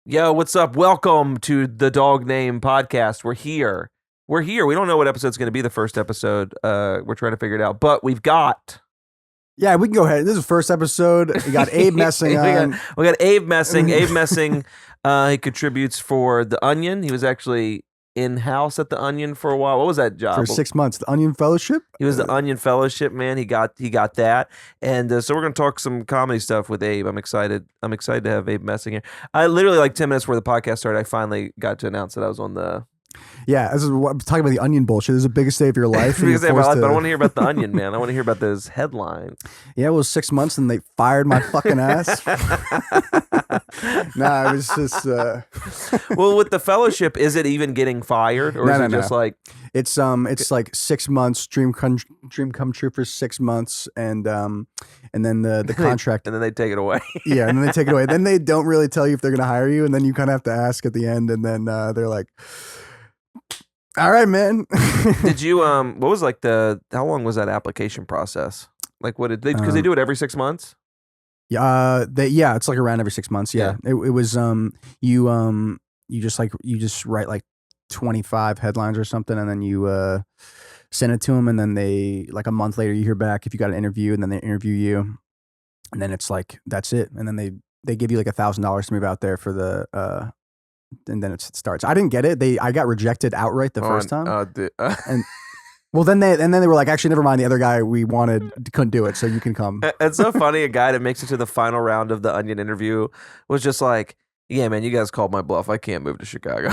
Yo, what's up? Welcome to the Dog Name Podcast. We're here. We don't know what episode's going to be the first episode. We're trying to figure it out. But we've got... Yeah, we can go ahead. This is the first episode. We got Abe Messing on. we got Abe Messing. Abe Messing, he contributes for The Onion. He was actually in-house at The Onion for a while. What was that job? For 6 months. The Onion Fellowship? He was the Onion Fellowship, man. He got that. And so we're going to talk some comedy stuff with Abe. I'm excited to have Abe Messing here. I literally, like 10 minutes before the podcast started, I finally got to announce that I was on the... Yeah, this is what I'm talking about, the Onion bullshit. This is the biggest day of your life. Biggest day of my life, but I don't want to hear about The Onion, man. I want to hear about those headlines. Yeah, it was 6 months and they fired my fucking ass. Nah, it was just... Well, with the Fellowship, is it even getting fired? Or is it just like... It's like 6 months, dream come true for 6 months, and then the contract, and then they take it away. Yeah, and then they take it away. Then they don't really tell you if they're gonna hire you, and then you kind of have to ask at the end, and then they're like, "All right, man." Did you what was like how long was that application process? Like, what did they? Because they do it every 6 months. Yeah, it's like around every 6 months. Yeah. It was you just write like 25 headlines or something, and then you send it to them, and then they, like, a month later you hear back if you got an interview, and then they interview you, and then it's like that's it, and then they give you like $1,000 to move out there for the and then it starts. I didn't get it. I got rejected outright the first time, and well, then they were like, actually, never mind. The other guy we wanted couldn't do it, so you can come. It's so funny. A guy that makes it to the final round of the Onion interview was just like, "Yeah, man, you guys called my bluff. I can't move to Chicago."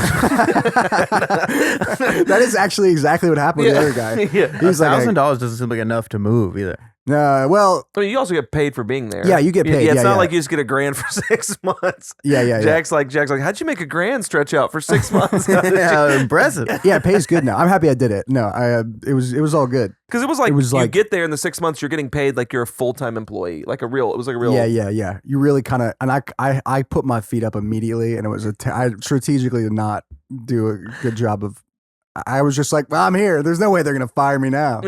That is actually exactly what happened with the other guy. Yeah. He's like, $1,000 doesn't seem like enough to move either. Well, I mean, you also get paid for being there. Yeah, you get paid. Yeah, it's Yeah, not yeah. like you just get $1,000 for 6 months. Yeah. Jack's like, how'd you make $1,000 stretch out for 6 months? Yeah, impressive. yeah, it pays good now. I'm happy I did it. No, it was all good. Because it was like you get there in the 6 months, you're getting paid like you're a full-time employee, it was like a real. Yeah. You really kind of, and I put my feet up immediately, and it was I strategically did not do a good job of. I was just like, well, I'm here. There's no way they're gonna fire me now.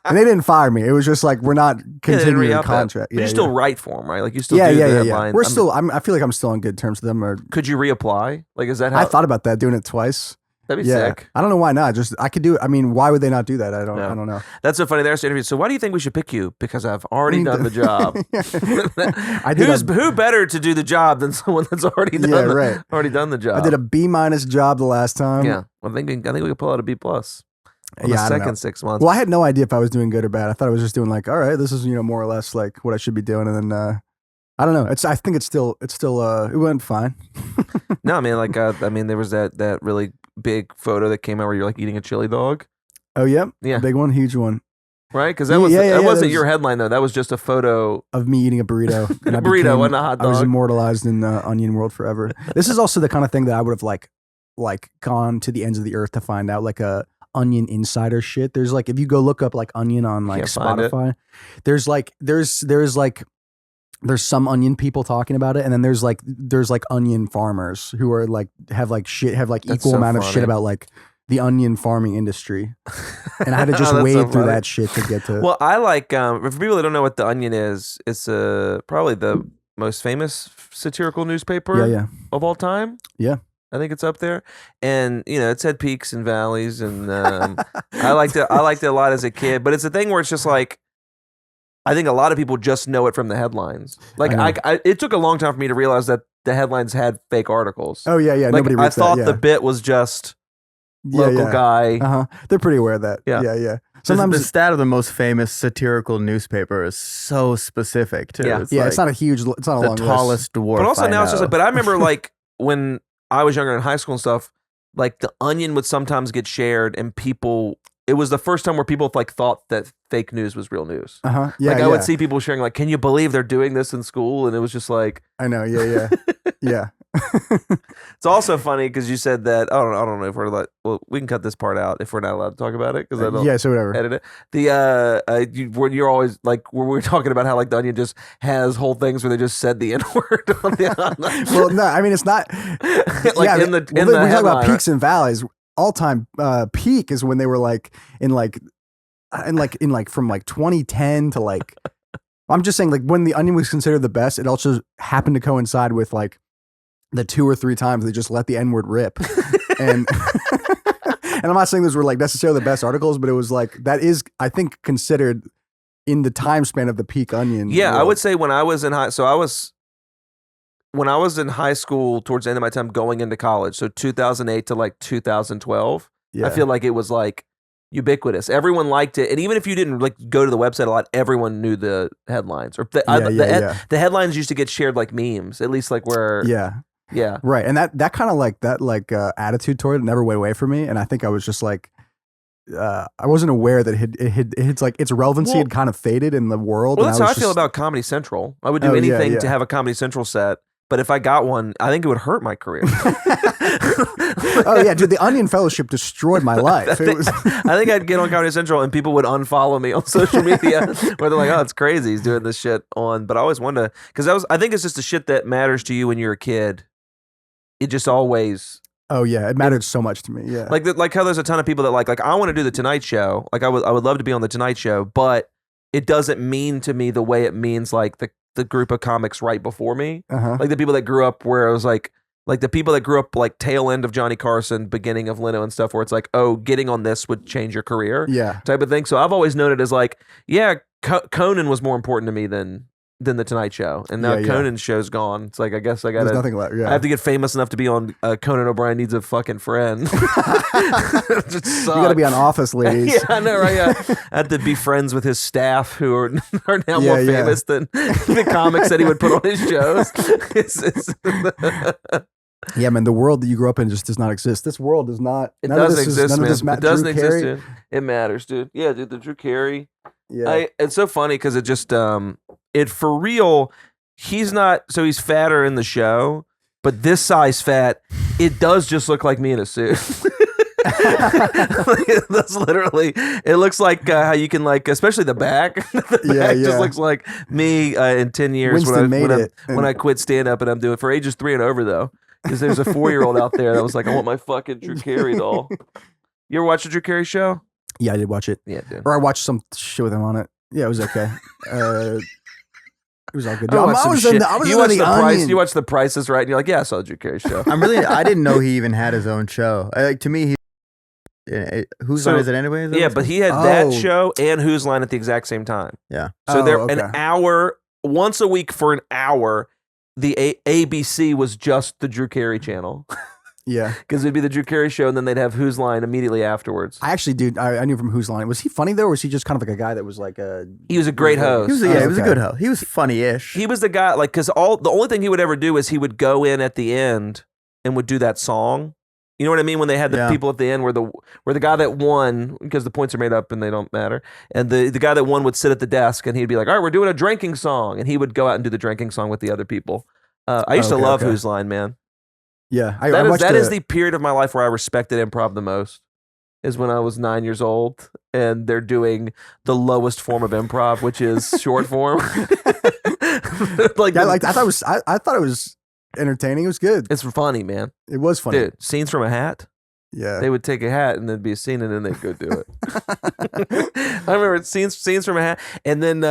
And they didn't fire me. It was just like, we're not continuing the contract. But you still write for them, right? Like you still do the headline. We're still. I feel like I'm still on good terms with them. Or could you reapply? Like, is that how? I thought about that, doing it twice. That'd be sick. I don't know why not. Just I could do it. I mean, why would they not do that? I don't know. That's so funny. There's the interview. So why do you think we should pick you? Because I've already done the job. Who better to do the job than someone that's already done the job? I did a B- job the last time. Yeah. Well, I think we could pull out a B+ on the second 6 months. Well, I had no idea if I was doing good or bad. I thought I was just doing like, all right, this is, more or less like what I should be doing, and then I don't know. I think it's still it went fine. No, I mean, there was that really big photo that came out where you're like eating a chili dog. Oh yeah, yeah, big one, huge one. Right, because that wasn't your headline though. That was just a photo of me eating a burrito. A burrito, wasn't a hot dog. I was immortalized in the Onion world forever. This is also the kind of thing that I would have like gone to the ends of the earth to find out, like a Onion insider shit. There's like, if you go look up like Onion on like Spotify, there's some Onion people talking about it, and then there's like Onion farmers who are like have equal amount of shit about like the onion farming industry, and I had to just wade through that shit to get to. Well, I like for people that don't know what the Onion is, it's probably the most famous satirical newspaper of all time. Yeah. I think it's up there, and it's had peaks and valleys, and I liked it a lot as a kid. But it's a thing where it's just like, I think a lot of people just know it from the headlines. Like it took a long time for me to realize that the headlines had fake articles. Oh yeah. Like, nobody reads I thought the bit was just local guy. They're pretty aware of that. Yeah. Sometimes the stat of the most famous satirical newspaper is so specific too. Yeah, it's it's not a long tallest dwarf. But also now it's just like, but I remember like when I was younger in high school and stuff, like the Onion would sometimes get shared, and it was the first time where people like thought that fake news was real news. Yeah. Like I would see people sharing like, "Can you believe they're doing this in school?" And it was just like, I know. Yeah. It's also funny because you said that. I don't know if we're like. Well, we can cut this part out if we're not allowed to talk about it because I don't. So whatever. Edit it. When you're always like, when we're talking about how like the Onion just has whole things where they just said the N-word on the. Well, no, I mean it's not. Like in the we talk about peaks and valleys. All time peak is when they were like in from like 2010 to like. I'm just saying, like when the Onion was considered the best, it also happened to coincide with like the 2 or 3 times they just let the N-word rip. And and I'm not saying those were like necessarily the best articles, but it was like, that is, I think, considered in the time span of the peak Onion. Yeah, world. I would say when I was in when I was in high school towards the end of my time going into college, so 2008 to like 2012, Yeah. I feel like it was like ubiquitous. Everyone liked it. And even if you didn't like go to the website a lot, everyone knew the headlines. Or the headlines used to get shared like memes, at least like where Yeah. Right. And that kind of like that attitude toward it never went away from me. And I think I was just like, I wasn't aware that it's like its relevancy had kind of faded in the world. Well, that's how I feel about Comedy Central. I would do anything to have a Comedy Central set. But if I got one, I think it would hurt my career. Oh yeah, dude, the Onion Fellowship destroyed my life. I think I'd get on Comedy Central and people would unfollow me on social media where they're like, "Oh, it's crazy, he's doing this shit on." But I always wanted to, because I think it's just the shit that matters to you when you're a kid. It just always. Oh yeah, it mattered so much to me. Yeah, like how there's a ton of people that like I want to do the Tonight Show. Like I would love to be on the Tonight Show, but it doesn't mean to me the way it means like the group of comics right before me, like the people that grew up where it was like the people that grew up like tail end of Johnny Carson, beginning of Leno and stuff, where it's like, oh, getting on this would change your career, type of thing. So I've always known it as like, yeah, Conan was more important to me than the Tonight Show, and now Conan's show's gone. It's like I guess I gotta. There's nothing left. Yeah. I have to get famous enough to be on Conan O'Brien Needs a Fucking Friend. You got to be on Office Ladies. Yeah, I know, right? Yeah. I had to be friends with his staff who are now more famous than the comics that he would put on his shows. Yeah, man, the world that you grew up in just does not exist. This world does not. It doesn't exist, man. It doesn't exist, dude. It matters, dude. Yeah, dude, the Drew Carey. Yeah. It's so funny because it just, it for real, he's fatter in the show, but this size fat, it does just look like me in a suit. That's literally, it looks like how you can like, especially the back. The back just looks like me in 10 years when I quit stand up, and I'm doing for ages 3 and over though. Because there's a 4-year-old out there that was like, I want my fucking Drew Carey doll. You ever watch the Drew Carey show? Yeah, I did watch it. Yeah, dude. Or I watched some shit with him on it. Yeah, it was okay. It was all good. You watch The Price is Right, and you're like, yeah, I saw the Drew Carey show. I didn't know he even had his own show. Like to me, Whose Line is it anyway? Yeah, but he had that show and Whose Line at the exact same time. Yeah. So an hour, once a week for an hour, the ABC was just the Drew Carey channel. Yeah. Because it'd be the Drew Carey show, and then they'd have Whose Line immediately afterwards. I actually do. I knew from Whose Line. Was he funny, though, or was he just kind of like a guy that was like a... He was a great host. He was a good host. He was funny-ish. He was the guy, like, because the only thing he would ever do is he would go in at the end and would do that song. You know what I mean? When they had the people at the end where the guy that won, because the points are made up and they don't matter, and the guy that won would sit at the desk and he'd be like, all right, we're doing a drinking song. And he would go out and do the drinking song with the other people. I used to love Whose Line, man. Yeah. That is the period of my life where I respected improv the most, is when I was 9 years old and they're doing the lowest form of improv, which is short form. I thought it was entertaining. It was good. It's funny, man. It was funny. Dude, scenes from a hat. Yeah. They would take a hat and there'd be a scene and then they'd go do it. I remember scenes from a hat, and then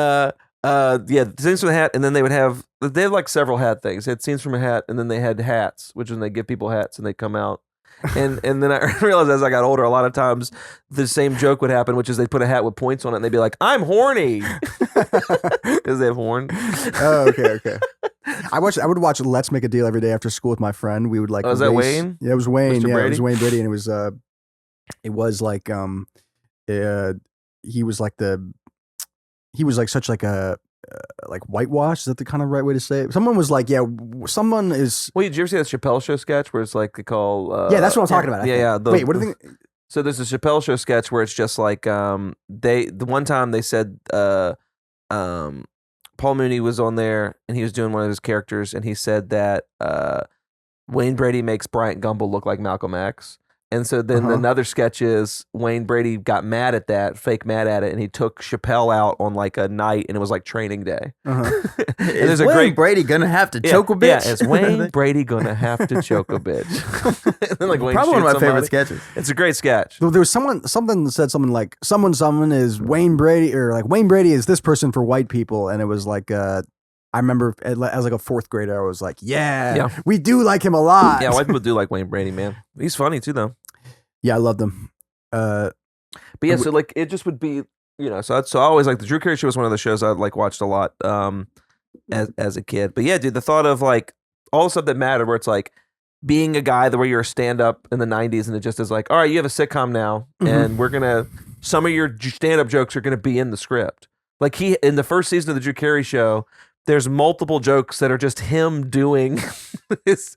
scenes from a hat, and then they had like several hat things. They had scenes from a hat, and then they had hats, which when they give people hats and they come out. And then I realized as I got older, a lot of times the same joke would happen, which is they'd put a hat with points on it and they'd be like, I'm horny. Because they have horn. Oh, okay. I would watch Let's Make a Deal every day after school with my friend. We would like. Oh, was that Wayne? Yeah, it was Wayne. Mr. Yeah, Brady? it was Wayne Brady, and it was like he was like such like a like whitewash. Is that the kind of right way to say it? Someone was like, someone is. Wait, did you ever see that Chappelle Show sketch where it's like they call? Yeah, that's what I'm talking about. Wait, what do you think? So there's a Chappelle Show sketch where it's just like the one time they said Paul Mooney was on there and he was doing one of his characters and he said that Wayne Brady makes Bryant Gumbel look like Malcolm X. And so then another sketch is Wayne Brady got mad at that, fake mad at it, and he took Chappelle out on like a night, and it was like training day. Is Wayne Brady gonna have to choke a bitch? Yeah, is Wayne Brady gonna have to choke a bitch? And then, like, probably one of my favorite sketches. It's a great sketch. There was something that said something like someone is Wayne Brady, or like Wayne Brady is this person for white people, and it was like I I remember as like a fourth grader, I was like, yeah, we do like him a lot. Yeah, white people do like Wayne Brady, man. He's funny too, though. Yeah, I loved him. But yeah, so like it just would be, so I always like the Drew Carey Show was one of the shows I like watched a lot as a kid. But yeah, dude, the thought of like all the stuff that mattered, where it's like being a guy where you're a stand-up in the 90s and it just is like, all right, you have a sitcom now, and some of your stand-up jokes are gonna be in the script. Like in the first season of the Drew Carey Show, there's multiple jokes that are just him doing his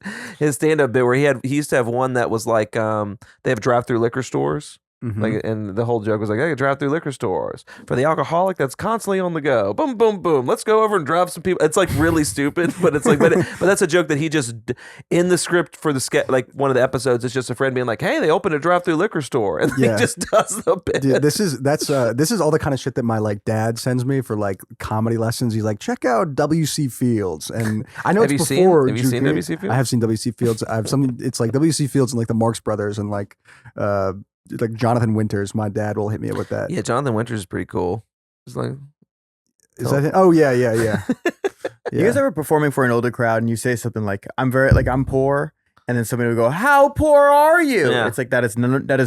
stand-up bit, where he used to have one that was like they have drive-through liquor stores. Like, and the whole joke was like, I could drive through liquor stores for the alcoholic that's constantly on the go. Boom, boom, boom. Let's go over and drive some people. It's like really stupid, but it's like, but that's a joke that he just in the script for the sketch. Like one of the episodes, it's just a friend being like, "Hey, they opened a drive-through liquor store," and he just does the bit. Dude, this is all the kind of shit that my like dad sends me for like comedy lessons. He's like, check out W.C. Fields, and I know have it's you before. Have you seen W.C. Fields? I have seen W.C. Fields. I have something. It's like W.C. Fields and like the Marx Brothers and like Jonathan Winters. My dad will hit me up with that. Yeah, Jonathan Winters is pretty cool. It's like, is that him? Oh yeah. You guys ever performing for an older crowd and you say something like, I'm poor, and then somebody will go, how poor are you? Yeah. It's like that is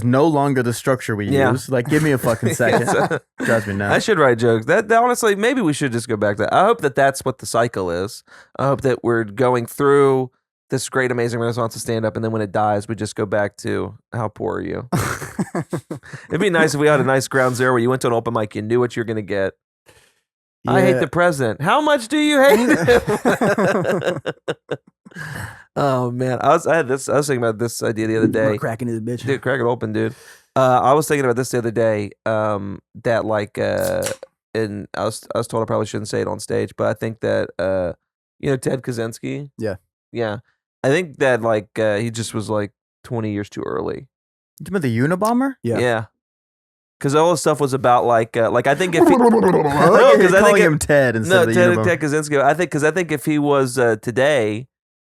no longer the structure we use. Like, give me a fucking second. Drives me nuts. I should write jokes. That honestly, maybe we should just go back to that. I hope that's what the cycle is. I hope that we're going through this great, amazing renaissance of stand-up, and then when it dies, we just go back to how poor are you? It'd be nice if we had a nice ground zero where you went to an open mic, you knew what you're going to get. Yeah. I hate the president. How much do you hate him? Oh man, I was thinking about this idea the other day. We're cracking his bitch. Dude, crack it open, dude. I was thinking about this the other day. That like, and I was told I probably shouldn't say it on stage, but I think that Ted Kaczynski. Yeah. I think that like he just was like 20 years too early. You talking about the Unabomber? Yeah. Because all this stuff was about like I think if he, because I think him Ted instead of the Unabomber. Ted Kaczynski. I think if he was today,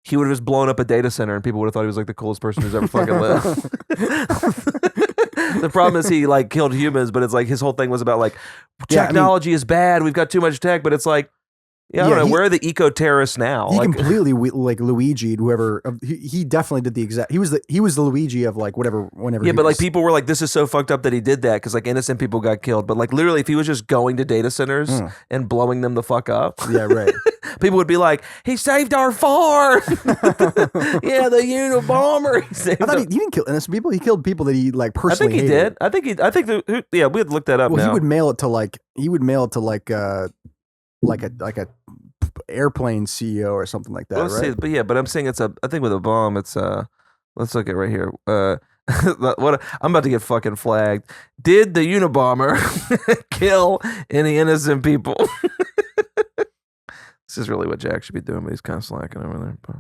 he would have just blown up a data center and people would have thought he was like the coolest person who's ever fucking lived. The problem is he like killed humans, but it's like his whole thing was about like technology is bad. We've got too much tech, but it's like. Yeah, I don't know. Where are the eco-terrorists now? He completely like Luigi'd whoever. He definitely did the exact. He was the Luigi of like whenever. Yeah, but like people were like, "This is so fucked up that he did that," because like innocent people got killed. But like literally, if he was just going to data centers and blowing them the fuck up, yeah, right. People would be like, "He saved our farm." Yeah, the Unabomber. I thought he didn't kill innocent people. He killed people that he like personally. I think he did. I think we had to look that up. Well, now. he would mail it to like a airplane CEO or something like that, right? See, but I'm saying I think with a bomb, it's let's look at right here. What I'm about to get fucking flagged. Did the Unabomber kill any innocent people? This is really what Jack should be doing, but he's kind of slacking over there. But.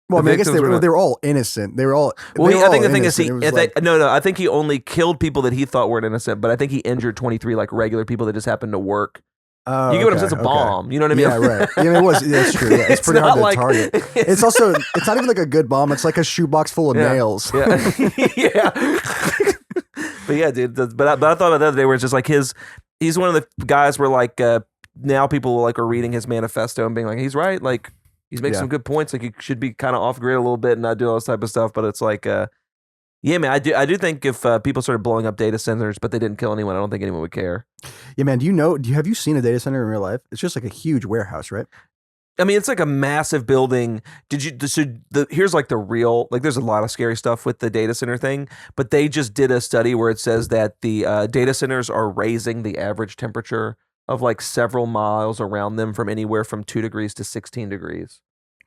Well, I mean, I guess they were all innocent. They were all. Well, I think the thing is, I think he only killed people that he thought were innocent, but I think he injured 23 like regular people that just happened to work. You get what I'm saying? It's a bomb. You know what I mean? Yeah, right. Yeah, it was. That's true. Yeah, it's pretty hard to target. It's also. It's not even like a good bomb. It's like a shoebox full of nails. Yeah. Yeah. But yeah, dude. But I thought about the other day where it's just like he's one of the guys where like now people like are reading his manifesto and being like, he's right. Like. He's making some good points. Like he should be kind of off grid a little bit and not do all this type of stuff. But it's like, yeah, man, I do think if people started blowing up data centers, but they didn't kill anyone, I don't think anyone would care. Yeah, man. Have you seen a data center in real life? It's just like a huge warehouse, right? I mean, it's like a massive building. Here's like the real, like there's a lot of scary stuff with the data center thing, but they just did a study where it says that the data centers are raising the average temperature of like several miles around them from anywhere from 2 degrees to 16 degrees.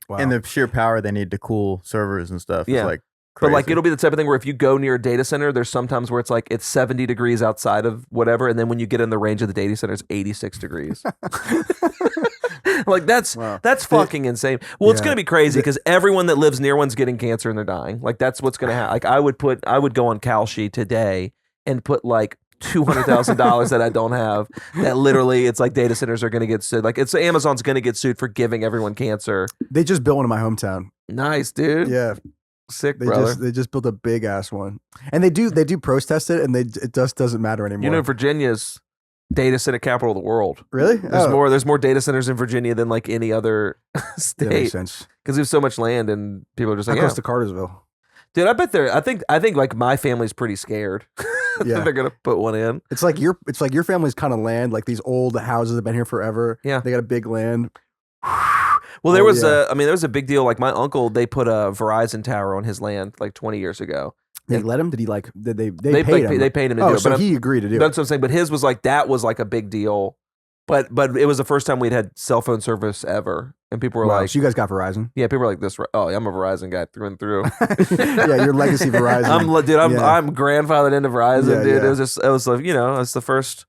Wow. And the sheer power they need to cool servers and stuff is like crazy. But like it'll be the type of thing where if you go near a data center, there's sometimes where it's like it's 70 degrees outside of whatever, and then when you get in the range of the data center, it's 86 degrees. Like that's fucking insane. Well, it's gonna be crazy because everyone that lives near one's getting cancer and they're dying. Like that's what's gonna happen. Like I would go on Kalshi today and put like $200,000 that I don't have. That literally, it's like data centers are going to get sued. Like it's Amazon's going to get sued for giving everyone cancer. They just built one in my hometown. Nice, dude. Yeah, sick, brother. They just built a big ass one, and they do protest it, and it just doesn't matter anymore. You know, Virginia's data center capital of the world. Really? There's more data centers in Virginia than like any other That makes state sense. because there's so much land and people are just How like, close to Cartersville? dude, I bet I think like my family's pretty scared. Yeah. They're gonna put one in. It's like your family's kind of land, like these old houses have been here forever. Yeah. They got a big land. Well, there was yeah. there was a big deal. Like my uncle, they put a Verizon tower on his land like 20 years ago. They let him? Did he like? Did they They paid him? They paid him to do it. So But he agreed to do it. that's what I'm saying. But his was like that was like a big deal. But it was the first time we'd had cell phone service ever, and people were Wow, like, so you guys got Verizon? "Yeah." People were like, "This." Oh, yeah, I'm a Verizon guy through and through. Yeah, your legacy Verizon. I'm grandfathered into Verizon, Yeah, dude. yeah. It was like it's the first.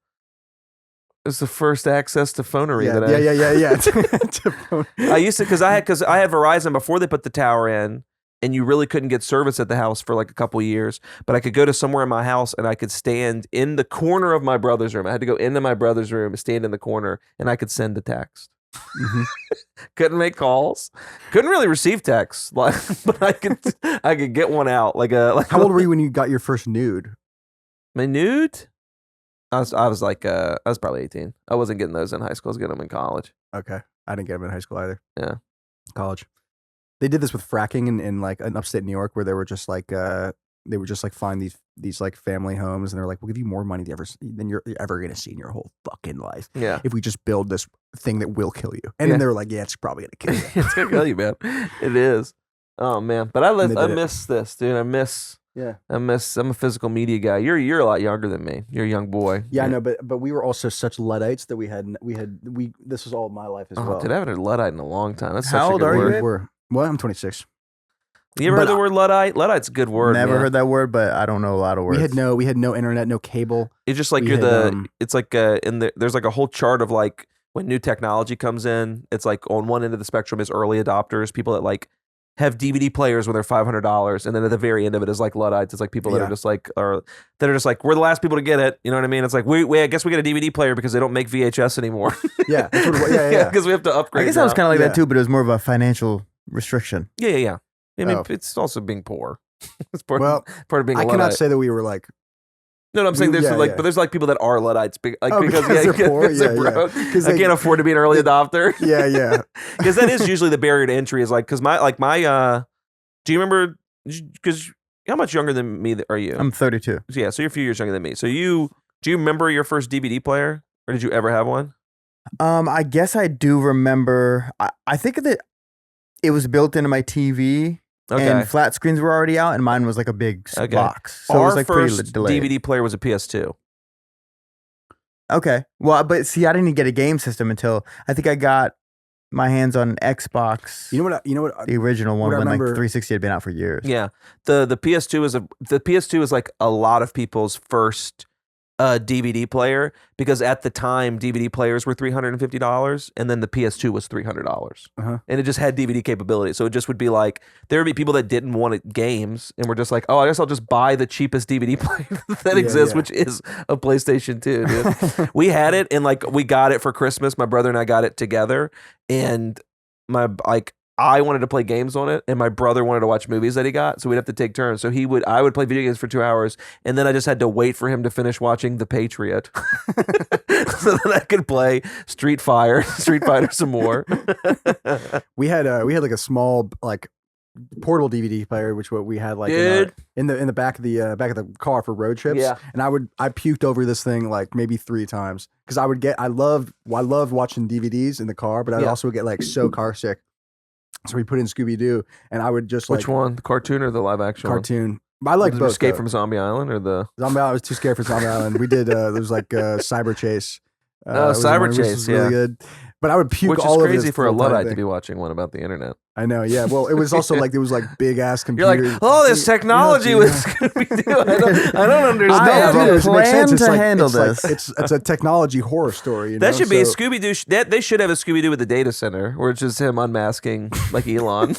It's the first access to phonery that Yeah. I used to because I had Verizon before they put the tower in, and you really couldn't get service at the house for like a couple years. But I could go to somewhere in my house and I could stand in the corner of my brother's room. I had to go into my brother's room, stand in the corner, and I could send a text. Mm-hmm. Couldn't make calls, couldn't really receive texts, like, but I could get one out. How old were you when you got your first nude? My nude? I was probably 18. I wasn't getting those in high school. I was getting them in college. Okay, I didn't get them in high school either. Yeah, college. They did this with fracking in like in upstate New York, where they would just like find these like family homes, and they're like, we'll give you more money than you're ever gonna see in your whole fucking life. Yeah, if we just build this thing that will kill you. And then they were like, yeah, it's probably gonna kill you. It's gonna kill you, man. It is. Oh man, but I miss this, dude. I'm a physical media guy. You're a lot younger than me. You're a young boy. Yeah, I know, but we were also such Luddites that we this was all my life as well. Dude, I haven't heard Luddite in a long time. That's How such a old good are you, word. Abe? Well, I'm 26. You ever heard the word Luddite? Luddite's a good word. Never man. heard that word, but I don't know a lot of words. We had no internet, no cable. It's just like it's like there's like a whole chart of like when new technology comes in. It's like on one end of the spectrum is early adopters, people that like have DVD players when they're $500, and then at the very end of it is like Luddites. It's like people that are just like we're the last people to get it. You know what I mean? It's like we I guess we get a DVD player because they don't make VHS anymore. Yeah, that's what yeah. Because we have to upgrade. I guess I was kind of like that too, but it was more of a financial restriction. Yeah. I mean, it's also being poor. It's part of being a I Luddite. cannot say that we were like. No, I'm saying but there's like people that are Luddites, because they're poor. They're broke. I can't afford to be an early adopter. Yeah. Because that is usually the barrier to entry. Is like because do you remember? Because how much younger than me are you? I'm 32. Yeah, so you're a few years younger than me. So do you remember your first DVD player, or did you ever have one? I guess I do remember. I think that it was built into my TV. Okay. And flat screens were already out, and mine was like a big box. So Our it was like first pretty delayed. DVD player was a PS2. Okay. Well, but see, I didn't get a game system until I think I got my hands on an Xbox. You know what? The original one when like remember, 360 had been out for years. Yeah. The PS2 is like a lot of people's first DVD player, because at the time DVD players were $350 and then the PS2 was $300 and it just had DVD capability. So it just would be like there would be people that didn't want games and were just like, oh, I guess I'll just buy the cheapest DVD player that exists, which is a PlayStation 2, dude. We had it and like we got it for Christmas. My brother and I got it together, and I wanted to play games on it, and my brother wanted to watch movies that he got, so we'd have to take turns. So I would play video games for 2 hours, and then I just had to wait for him to finish watching The Patriot, so that I could play Street Fighter some more. We had like a small like portable DVD player, which what we had like in the back of the car for road trips. Yeah. And I puked over this thing like maybe 3 times because I loved watching DVDs in the car, but I also would get like so car sick. So we put in Scooby-Doo, and I would just Which one? The cartoon or the live action? Cartoon. I like both. Escape from Zombie Island or the Zombie Island? I was too scared for Zombie Island. We did. There was like Cyber Chase. Cyber Chase, was really good. But I would puke which is all crazy of this for a Luddite to thing. be watching one about the internet. I know, yeah. Well, it was also like there was like big ass You're computers. like, oh, this technology was Scooby-Doo. I don't understand. I have it. a plan to handle this. It's a technology horror story. You know? That should be a Scooby-Doo. They should have a Scooby-Doo with the data center, where it's just him unmasking like Elon.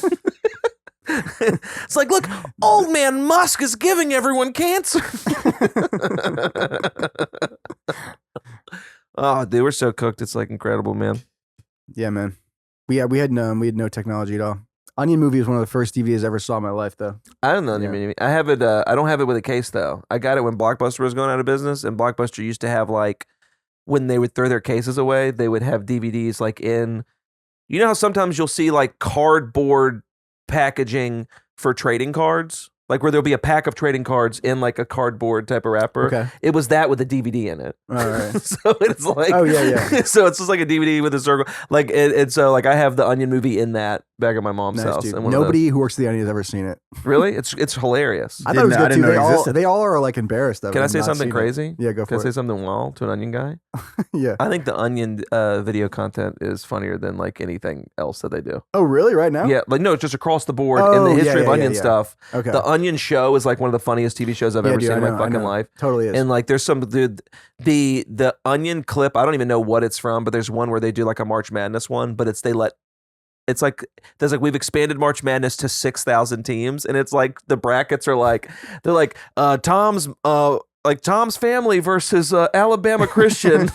It's like, look, old man Musk is giving everyone cancer. Oh, dude, we're so cooked. It's like incredible, man. Yeah, man. We had no technology at all. Onion Movie was one of the first DVDs I ever saw in my life, though. I don't know. I have it. I don't have it with a case though. I got it when Blockbuster was going out of business, and Blockbuster used to have like when they would throw their cases away, they would have DVDs like in. You know how sometimes you'll see like cardboard packaging for trading cards, like where there'll be a pack of trading cards in like a cardboard type of wrapper. Okay. It was that with a DVD in it. All right. So it's like, Oh, yeah. So it's just like a DVD with a circle, like and so like I have the Onion movie in that back at my mom's Nice, house. dude. And one of Nobody who works at the Onion has ever seen it. those- really, it's hilarious. I thought it was good Didn't too. know it They all, existed. they all are like embarrassed of it. Can I and say not something seen it. crazy? Yeah, go Can I for say it. something wild to an Onion guy? Yeah. I think the Onion video content is funnier than like anything else that they do. Oh, really? Right now? Yeah, like no, it's just across the board in Oh, the yeah, history of yeah, Onion yeah. stuff. Okay. The Onion show is like one of the funniest TV shows I've Yeah, ever dude, seen in I my know, I fucking know. life. Totally is. And like there's some the Onion clip, I don't even know what it's from, but there's one where they do like a March Madness one, but it's like there's like we've expanded March Madness to 6,000 teams, and it's like the brackets are like they're like Tom's family versus Alabama Christian.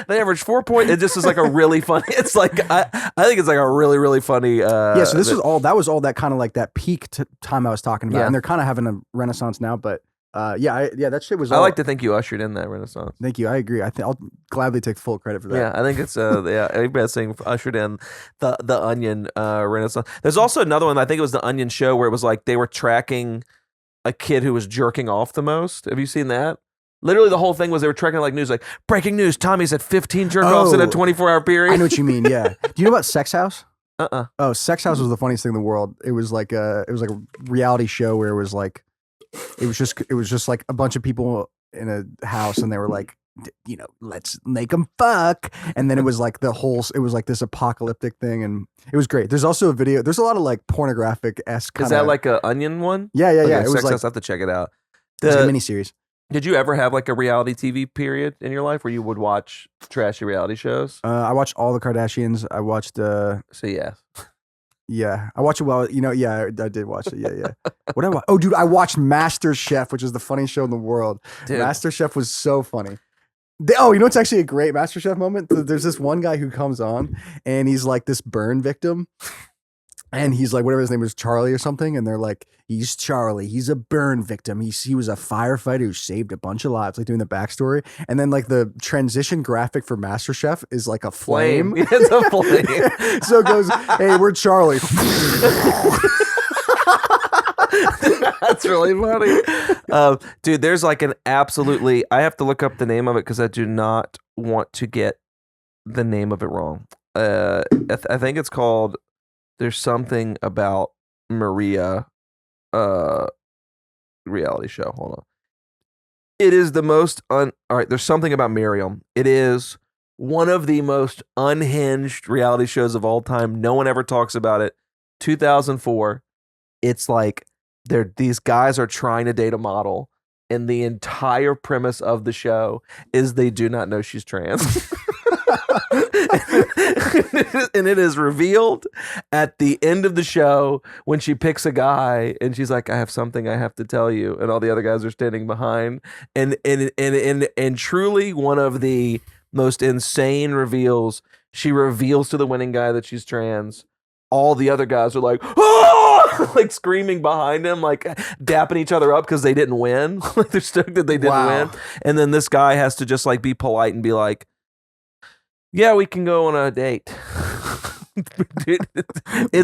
They average 4 points. It just is like a really funny. It's like I think it's like a really really funny. Yeah, so this was all that kind of like that peak time I was talking about, Yeah. and they're kind of having a renaissance now. But that shit was. I all, like to think you ushered in that renaissance. Thank you. I agree. I think I'll gladly take full credit for that. Yeah, I think it's Abe Messing ushered in the Onion renaissance. There's also another one. I think it was the Onion show where it was like they were tracking a kid who was jerking off the most. Have you seen that? Literally, the whole thing was they were tracking like news, like breaking news. Tommy's at 15 jerk offs in a Oh. 24-hour period. I know what you mean. Yeah. Do you know about Sex House? Uh-uh. Oh, Sex House was the funniest thing in the world. It was like a reality show where it was just like a bunch of people in a house, and they were like, let's make them fuck. And then it was like it was like this apocalyptic thing, and it was great. There's also a video. There's a lot of like pornographic-esque. Is that like a Onion one? Yeah. Okay, It was Sex like House, I have to check it out. it was a miniseries. Did you ever have like a reality TV period in your life where you would watch trashy reality shows? I watched all the Kardashians. I watched. So yeah. Yeah, I watched it. Well, yeah, I did watch it. Yeah. What did I watch? Oh, dude, I watched Master Chef, which is the funniest show in the world. Dude. Master Chef was so funny. You know what's actually a great Master Chef moment? There's this one guy who comes on, and he's like this burn victim. And he's like, whatever his name was, Charlie or something. And they're like, he's Charlie. He's a burn victim. He was a firefighter who saved a bunch of lives, like doing the backstory. And then like the transition graphic for MasterChef is like a flame. It's a flame. So it goes, hey, we're Charlie. That's really funny. Dude, there's like an absolutely, I have to look up the name of it because I do not want to get the name of it wrong. I think it's called There's Something About Maria reality show. Hold on. It is the most all right, There's Something About Miriam. It is one of the most unhinged reality shows of all time. No one ever talks about it. 2004. It's like these guys are trying to date a model, and the entire premise of the show is they do not know she's trans. And it is revealed at the end of the show when she picks a guy and she's like, I have something I have to tell you, and all the other guys are standing behind, and truly one of the most insane reveals. She reveals to the winning guy that she's trans. All the other guys are like, oh! Like screaming behind him, like dapping each other up because they didn't win. Like they're stoked that they didn't win. And then this guy has to just like be polite and be like, yeah, we can go on a date. Dude,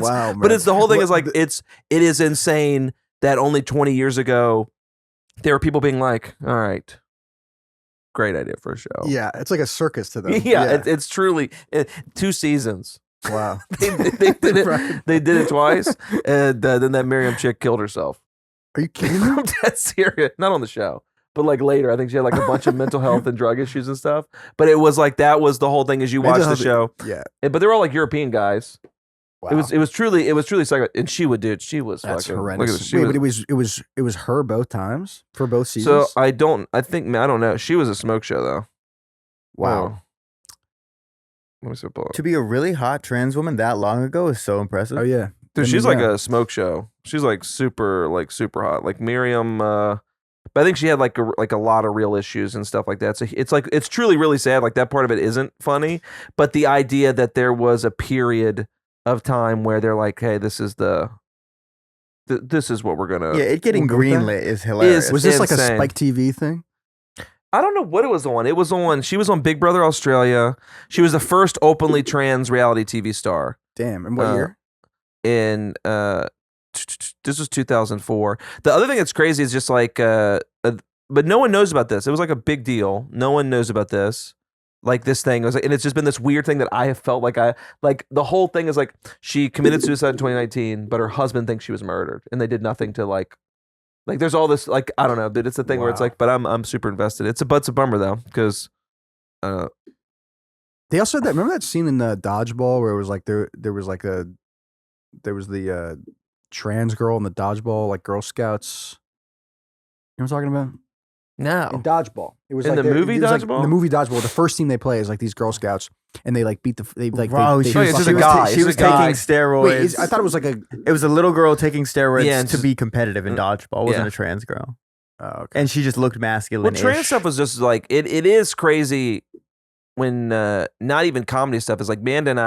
Wow, but man. it's the whole thing is like it is insane that only 20 years ago there were people being like, all right, great idea for a show. Yeah, it's like a circus to them. Yeah. It's truly 2 seasons. Wow. They did it. Right. They did it twice, and then that Miriam chick killed herself. Are you kidding me? I'm dead serious. Not on the show, but like later. I think she had like a bunch of mental health and drug issues and stuff. But it was like that was the whole thing as you watch the show. Yeah. But they're all like European guys. Wow. It was truly psycho. And she was That's fucking horrendous. Look at this. Wait, but it was her both times for both seasons. So I don't know. She was a smoke show though. Wow. Let me see. Pull up. To be a really hot trans woman that long ago is so impressive. Oh yeah. Dude, I she's mean, like yeah. a smoke show. She's like super hot. Like Miriam, but I think she had like a lot of real issues and stuff like that. So it's truly really sad. Like that part of it isn't funny, but the idea that there was a period of time where they're like, hey, this is this is what we're gonna. Yeah, it getting We'll go with that. greenlit is hilarious. Was this like a insane. Spike TV thing? I don't know what it was on. It was on. She was on Big Brother Australia. She was the first openly trans reality TV star. Damn. And what year? In this was 2004. The other thing that's crazy is just like, but no one knows about this. It was like a big deal. No one knows about this. Like this thing was like, and it's just been this weird thing that I have felt like the whole thing is like she committed suicide in 2019, but her husband thinks she was murdered, and they did nothing to like there's all this like I don't know, dude. It's a thing where it's like, but I'm super invested. It's a bummer though because they also had that. Remember that scene in the dodgeball where it was like there was the trans girl in the dodgeball, like Girl Scouts. You know what I'm talking about? no. In dodgeball, it was In like the movie it was like Dodgeball? in the movie dodgeball, the first team they play is like these Girl Scouts, and they like beat She was just a taking guy. It's a guy. steroids. Wait, I thought it was like a. It was a little girl taking steroids Yeah, and to be competitive in dodgeball. It wasn't yeah. a trans girl. Oh, okay. And she just looked masculine. Well, trans stuff was just like it is crazy when not even comedy stuff is like Manda and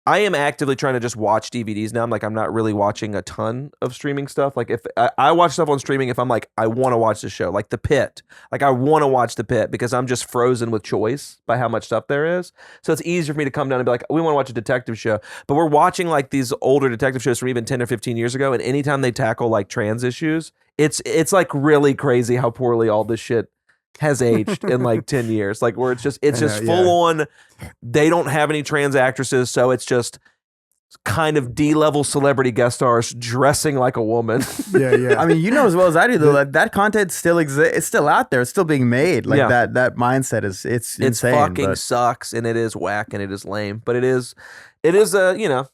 I am actively trying to just watch DVDs now. I'm not really watching a ton of streaming stuff. Like if I watch stuff on streaming, if I'm like, I want to watch the show, like The Pit, like I want to watch The Pit because I'm just frozen with choice by how much stuff there is. So it's easier for me to come down and be like, we want to watch a detective show, but we're watching like these older detective shows from even 10 or 15 years ago. And anytime they tackle like trans issues, it's like really crazy how poorly all this shit has aged in like 10 years. Like where it's just full on, they don't have any trans actresses, so it's just kind of D-level celebrity guest stars dressing like a woman. Yeah. I mean, you know as well as I do though, that content still exists. It's still out there. It's still being made. Like that mindset is it's insane. It fucking but sucks, and it is whack, and it is lame, but it is you know,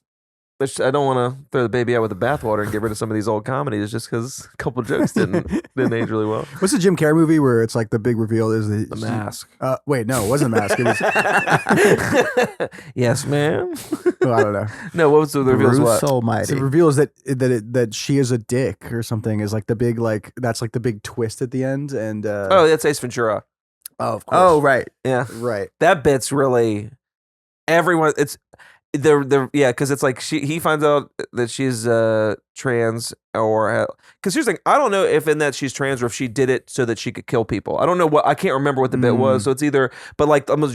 I don't want to throw the baby out with the bathwater and get rid of some of these old comedies just because a couple jokes didn't age really well. What's the Jim Carrey movie where it's like the big reveal is The Mask. Wait, no, it wasn't The Mask. It was. Yes, ma'am. Oh, I don't know. No, what was the reveal? Bruce What? Almighty. The reveal is that she is a dick or something is like the big that's like the big twist at the end and Oh, that's Ace Ventura. oh of course Oh, right. Yeah, right that bit's really everyone. It's because it's like he finds out that she's trans or because here's the thing, I don't know if in that she's trans or if she did it so that she could kill people. I don't know I can't remember what the bit was. So it's either, but like I'm gonna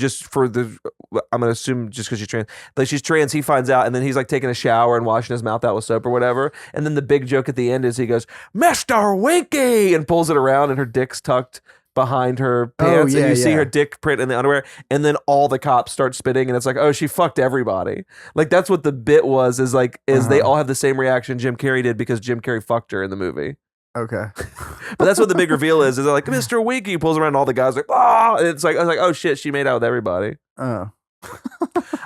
assume just because she's trans, like she's trans. He finds out and then he's like taking a shower and washing his mouth out with soap or whatever. And then the big joke at the end is he goes, "Mr. Winky," and pulls it around and her dick's tucked behind her pants, and you see her dick print in the underwear, and then all the cops start spitting, and it's like, oh, she fucked everybody. Like that's what the bit was. Is they all have the same reaction Jim Carrey did because Jim Carrey fucked her in the movie. okay But that's what the big reveal is. Is they're like, Mr. Winky, he pulls around all the guys like, ah, and it's like I was like, oh shit, she made out with everybody. oh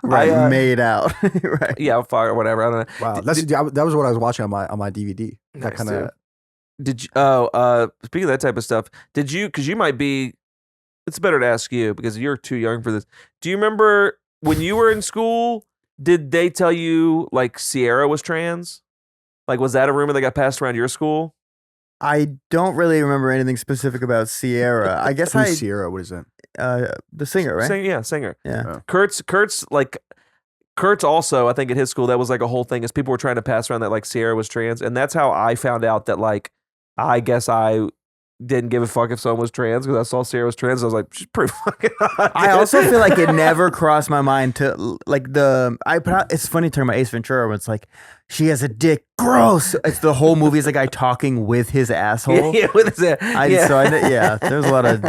Right, made out. Right. Yeah, fuck or whatever. I don't know. wow that was what I was watching on my DVD that Nice, kind of Did you? Speaking of that type of stuff, did you? Because you might be. It's better to ask you because you're too young for this. Do you remember when you were in school? Did they tell you like Sierra was trans? Like, was that a rumor that got passed around your school? I don't really remember anything specific about Sierra. I guess Who's Sierra? What is that? The singer, right? Singer. Yeah. Kurt's also, I think at his school that was like a whole thing. Is people were trying to pass around that like Sierra was trans, and that's how I found out that like. I guess I didn't give a fuck if someone was trans because I saw Sarah was trans. I was like, she's pretty fucking hot. I also feel like it never crossed my mind to like it's funny talking about Ace Ventura when it's like she has a dick, gross. It's the whole movie is a guy talking with his asshole. Yeah, with his there's a lot of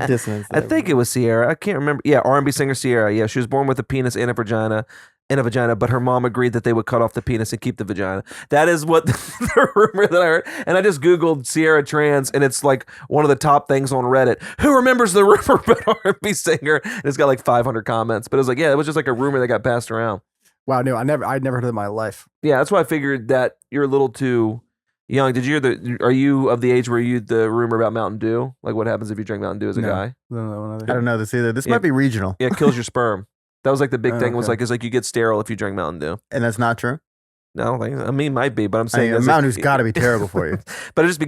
dissonance there. I think it was Sierra. I can't remember. Yeah, R&B singer Sierra. Yeah, she was born with a penis and a vagina. But her mom agreed that they would cut off the penis and keep the vagina. That is what the rumor that I heard. And I just Googled Sierra trans, and it's like one of the top things on Reddit. Who remembers the rumor about R&B singer? And it's got like 500 comments. But it was like, yeah, it was just like a rumor that got passed around. Wow, no, I'd never heard of it in my life. Yeah, that's why I figured that you're a little too young. Are you of the age where you the rumor about Mountain Dew? Like what happens if you drink Mountain Dew as a guy? No, I don't know this either. This might be regional. Yeah, it kills your sperm. That was like the big thing. Was okay. like you get sterile if you drink Mountain Dew. And that's not true. No, I don't think. I mean, it might be, but I'm saying Mountain Dew's got to be terrible for you. But it'd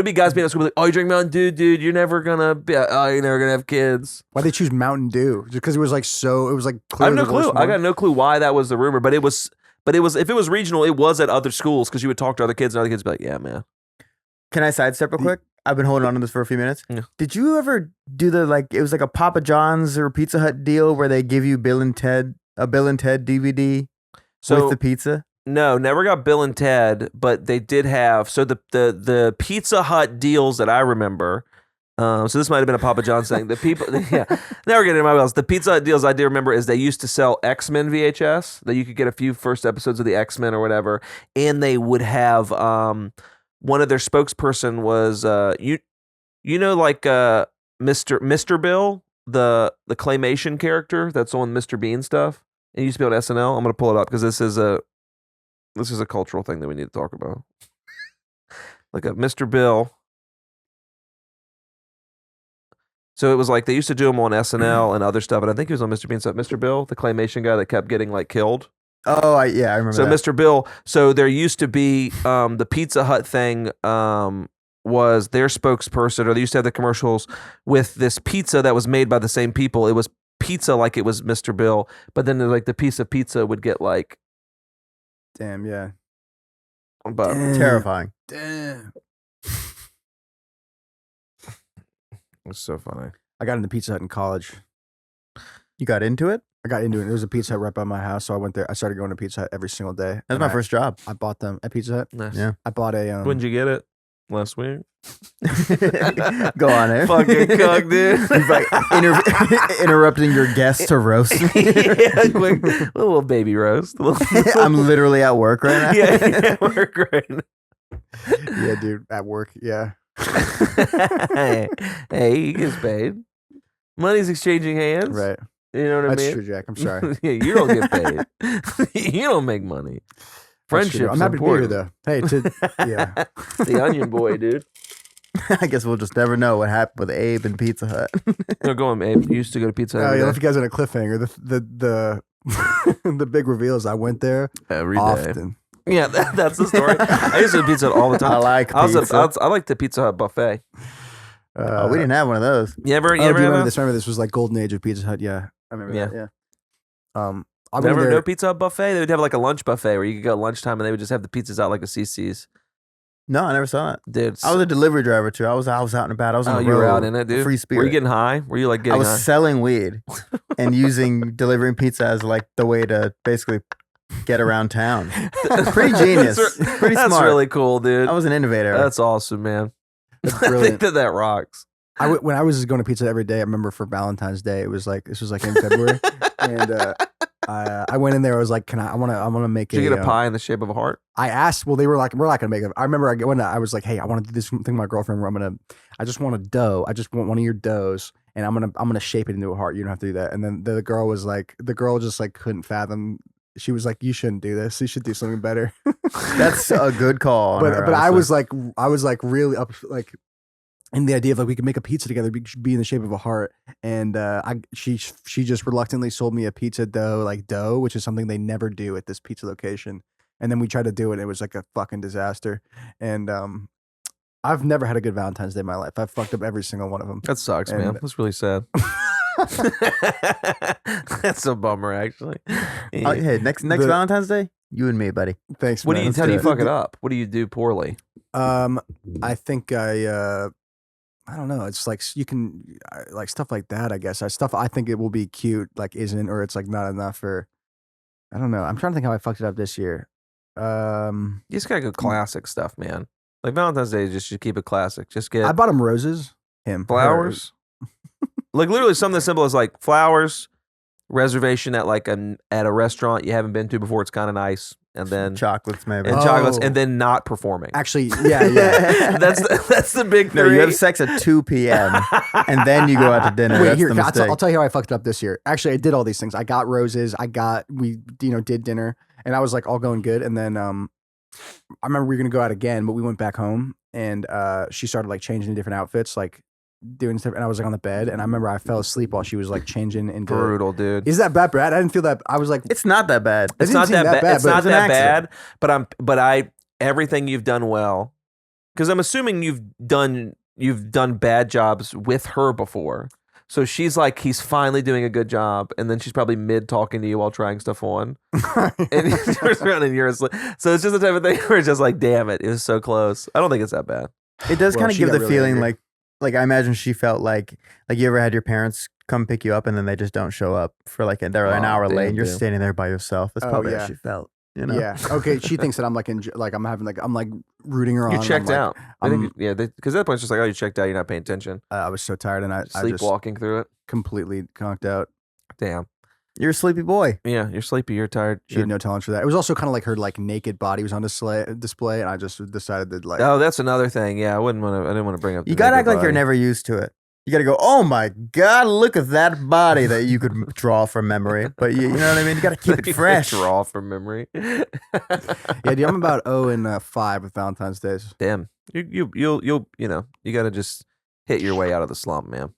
be guys being at school like, oh, you drink Mountain Dew, dude. You're never gonna have kids. Why'd they choose Mountain Dew? Just because it was like I have no clue. I got no clue why that was the rumor, but it was if it was regional, it was at other schools because you would talk to other kids and other kids would be like, yeah, man. Can I sidestep real quick? I've been holding on to this for a few minutes. Yeah. Did you ever do it was like a Papa John's or Pizza Hut deal where they give you a Bill and Ted DVD with the pizza? No, never got Bill and Ted, but they did have. So the Pizza Hut deals that I remember. So this might have been a Papa John's thing. The people, yeah, never getting in my wheels. The Pizza Hut deals I do remember is they used to sell X-Men VHS that you could get a few first episodes of the X-Men or whatever, and they would have one of their spokesperson was you know like Mr. Bill, the claymation character that's on Mr. Bean stuff. It used to be on SNL. I'm gonna pull it up because this is a cultural thing that we need to talk about. Like a Mr. Bill. So it was like they used to do him on SNL and other stuff, and I think he was on Mr. Bean stuff. Mr. Bill, the claymation guy that kept getting like killed. Oh, I remember. So that. Mr. Bill. So there used to be the Pizza Hut thing was their spokesperson, or they used to have the commercials with this pizza that was made by the same people. It was pizza like it was Mr. Bill, but then like the piece of pizza would get like, Damn, yeah. but Terrifying. Damn. it's so funny. I got into Pizza Hut in college. You got into it? I got into it. There was a Pizza Hut right by my house, so I went there. I started going to Pizza Hut every single day. That's my first job. I bought them at Pizza Hut. Nice. Yeah. I bought a. When'd you get it? Last week. Go on, Abe. Fucking cook, dude. He's like interrupting your guests to roast. Yeah, quick, a little baby roast. I'm literally at work right now. Yeah, we're great. Yeah, dude, at work. Yeah. hey, he gets paid. Money's exchanging hands. Right. You know what I That's mean? true, Jack. I'm sorry. Yeah, you don't get paid. You don't make money. That's true. Friendship's I'm happy important. to be here, though. Hey, yeah. The onion boy, dude. I guess we'll just never know what happened with Abe and Pizza Hut. No, go on, Abe. You used to go to Pizza Hut Oh, every yeah. day. If you guys on a cliffhanger, the the big reveal is I went there Every day. often. Yeah, that's the story. I used to go to Pizza Hut all the time. I like I pizza. like the Pizza Hut buffet. Oh, we didn't have one of those. You ever do you remember have this? Remember this was like golden age of Pizza Hut. Yeah, I remember that. Yeah. I went Never there. no Pizza Hut buffet? They would have like a lunch buffet where you could go at lunchtime and they would just have the pizzas out like a CC's. No, I never saw it. Dude, I was a delivery driver too. I was out and about. I was on the you road. were out in it, dude. Free spirit. Were you getting high? Were you like I getting was high? selling weed and using delivering pizza as like the way to basically get around town. Pretty genius. Pretty That's smart. really cool, dude. I was an innovator. That's awesome, man. That's I brilliant. think that rocks. When I was going to Pizza Hut every day, I remember for Valentine's Day, this was like in February, and I went in there. I was like, I want to make Did you get a pie in the shape of a heart? I asked. Well, they were like, we're not gonna make it. I remember I was like, hey, I want to do this thing with my girlfriend where I just want a dough. I just want one of your doughs, and I'm gonna shape it into a heart. You don't have to do that. And then the girl just like couldn't fathom. She was like, you shouldn't do this. You should do something better. That's a good call. But I was like really up like. And the idea of like we could make a pizza together, be in the shape of a heart, and she just reluctantly sold me a pizza dough, which is something they never do at this pizza location. And then we tried to do it, and it was like a fucking disaster. And I've never had a good Valentine's Day in my life. I've fucked up every single one of them. That sucks, man. That's really sad. That's a bummer, actually. Hey, next Valentine's Day, you and me, buddy. Thanks. What do man. you? How do you fuck it up? What do you do poorly? I think I don't know. It's like you can like stuff like that. I guess stuff I think it will be cute, like isn't, or it's like not enough, or I don't know. I'm trying to think how I fucked it up this year. You just gotta go classic stuff, man. Like Valentine's Day, just should keep it classic. Just get I bought him roses. flowers. Like literally something as simple as like flowers, reservation at like at a restaurant you haven't been to before. It's kind of nice, and then Chocolates, maybe. and Oh. chocolates, and then not performing. Actually, yeah. that's the big No, three. you have sex at 2 p.m. and then you go out to dinner. Wait, That's here, the I'll mistake. tell you how I fucked it up this year. Actually, I did all these things. I got roses. We did dinner, and I was like all going good. And then I remember we were gonna go out again, but we went back home, and she started like changing different outfits, like doing stuff, and I was like on the bed, and I remember I fell asleep while she was like changing into. Brutal, dude. Is that bad, Brad? I didn't feel that. I was like, It's not that bad. It's didn't not seem that that bad. It's bad, but not it's an that accident. bad. But everything you've done well, because I'm assuming you've done bad jobs with her before. So she's like, he's finally doing a good job, and then she's probably mid talking to you while trying stuff on, and he turns around and you're asleep. So it's just the type of thing where it's just like, damn it, it was so close. I don't think it's that bad. It does Well, kind of she give got the really feeling angry. like I imagine she felt like you ever had your parents come pick you up and then they just don't show up for like they're an Oh, hour late damn, and you're dude. standing there by yourself. That's Oh, probably yeah. how she felt. You know? Yeah. Okay. She thinks that I'm like I'm having like I'm like rooting her on. You and I'm checked like, out. I I'm- think, yeah, because that point's just like, oh, you checked out. You're not paying attention. I was so tired and I just Sleepwalking through it. completely conked out. Damn. You're a sleepy boy. Yeah, you're sleepy. You're tired. She had no tolerance for that. It was also kind of like her like naked body was on display, and I just decided that like Oh, that's another thing. Yeah, I didn't want to bring up. You the gotta naked act like you're body. never used to it. You gotta go, oh my God, look at that body that you could draw from memory. But you know what I mean? You gotta keep it fresh. Draw from memory. yeah, dude, I'm about 0-5 with Valentine's Days. Damn. You'll you got to just hit your way out of the slump, man.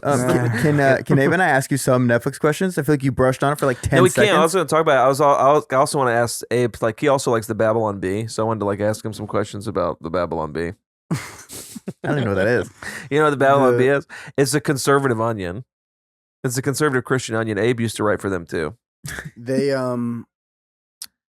Can Abe and I ask you some Netflix questions? I feel like you brushed on it for like 10 No, we seconds. can't. I was going to talk about it. I also want to ask Abe, like, he also likes the Babylon Bee, so I wanted to like ask him some questions about the Babylon Bee. I don't even know what that is. You know what the Babylon Bee is? It's a conservative onion. It's a conservative Christian onion. Abe used to write for them too.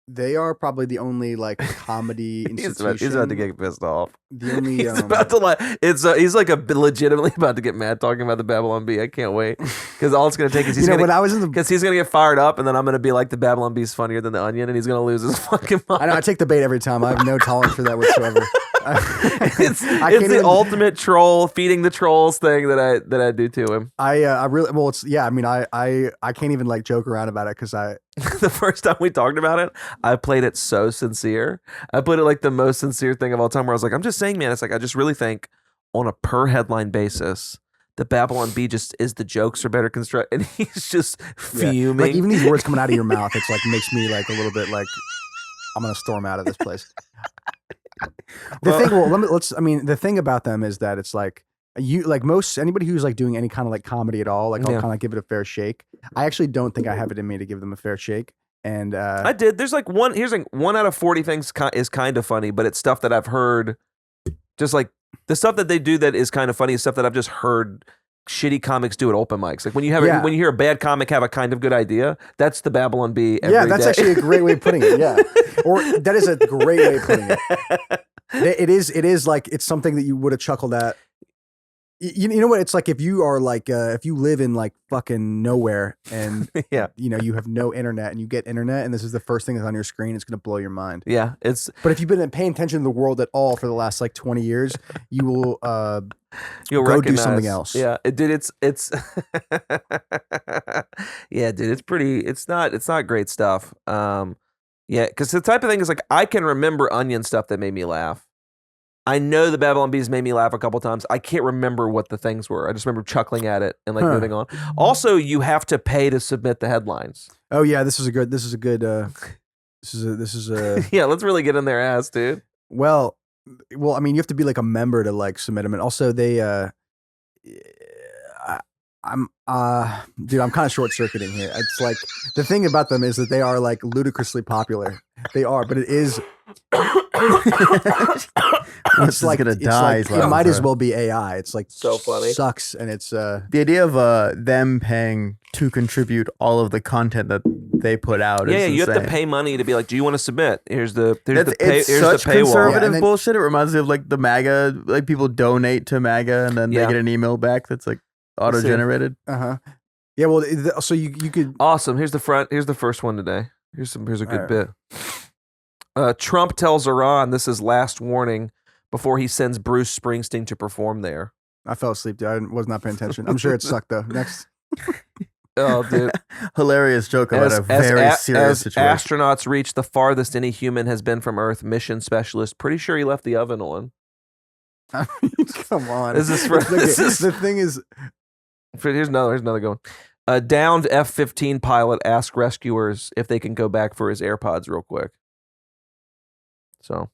They are probably the only like comedy institution. He's about to get pissed off. The only He's about to like. He's like legitimately about to get mad talking about the Babylon Bee. I can't wait because all it's gonna take is he's when I was in the because he's gonna get fired up, and then I'm gonna be like the Babylon Bee's funnier than the onion, and he's gonna lose his fucking mind. I know I take the bait every time. I have no tolerance for that whatsoever. It's the ultimate troll feeding the trolls thing that I do to him. I really well it's yeah I mean I can't even like joke around about it because The first time we talked about it, I played it so sincere. I put it like the most sincere thing of all time where I was like, I'm just saying, man, it's like I just really think on a per headline basis, the Babylon Bee just is the jokes are better constructed. And he's just fuming. like even these words coming out of your mouth, it's like makes me like a little bit like I'm gonna storm out of this place. The thing about them is that it's like you like most anybody who's like doing any kind of like comedy at all, like I'll kind of give it a fair shake. I actually don't think I have it in me to give them a fair shake. And I did. There's like one out of 40 things is kind of funny, but it's stuff that I've heard. Just like the stuff that they do that is kind of funny is stuff that I've just heard shitty comics do at open mics. Like when you when you hear a bad comic have a kind of good idea, that's the Babylon Bee. That's actually a great way of putting it. Yeah, or that is a great way of putting it. It is like it's something that you would have chuckled at. You know what? It's like if you are like if you live in like fucking nowhere and you know you have no internet and you get internet and this is the first thing that's on your screen, it's gonna blow your mind. Yeah, But if you've been paying attention to the world at all for the last like 20 years, you will you'll go recognize. do something else. Yeah, dude, it's yeah, dude, it's pretty. It's not great stuff. Yeah, because the type of thing is like I can remember onion stuff that made me laugh. I know the Babylon Bees made me laugh a couple times. I can't remember what the things were. I just remember chuckling at it and like moving on. Also, you have to pay to submit the headlines. Oh yeah, this is a Yeah, let's really get in their ass, dude. Well, I mean, you have to be like a member to like submit them, and also they dude, I'm kind of short circuiting here. It's like the thing about them is that they are like ludicrously popular. They are, but it is. It's like gonna die. Like, it might as well be AI. It's like so funny. Sucks, and it's the idea of them paying to contribute all of the content that they put out. Yeah, is you insane. have to pay money to be like, do you want to submit? Here's the It's here's such the paywall. conservative then, bullshit. It reminds me of like the MAGA, like people donate to MAGA and then they get an email back that's like auto generated. Yeah, well, so you could. Awesome. Here's the front. Here's the first one today. Here's a good bit. Trump tells Iran this is last warning before he sends Bruce Springsteen to perform there. I fell asleep, dude. I was not paying attention. I'm sure it sucked though. Next. Oh, dude. Hilarious joke about a very serious situation. Astronauts reach the farthest any human has been from Earth, mission specialist. Pretty sure he left the oven on. I mean, come on. The thing is. Here's another good one. Downed F-15 pilot asks rescuers if they can go back for his AirPods real quick. So.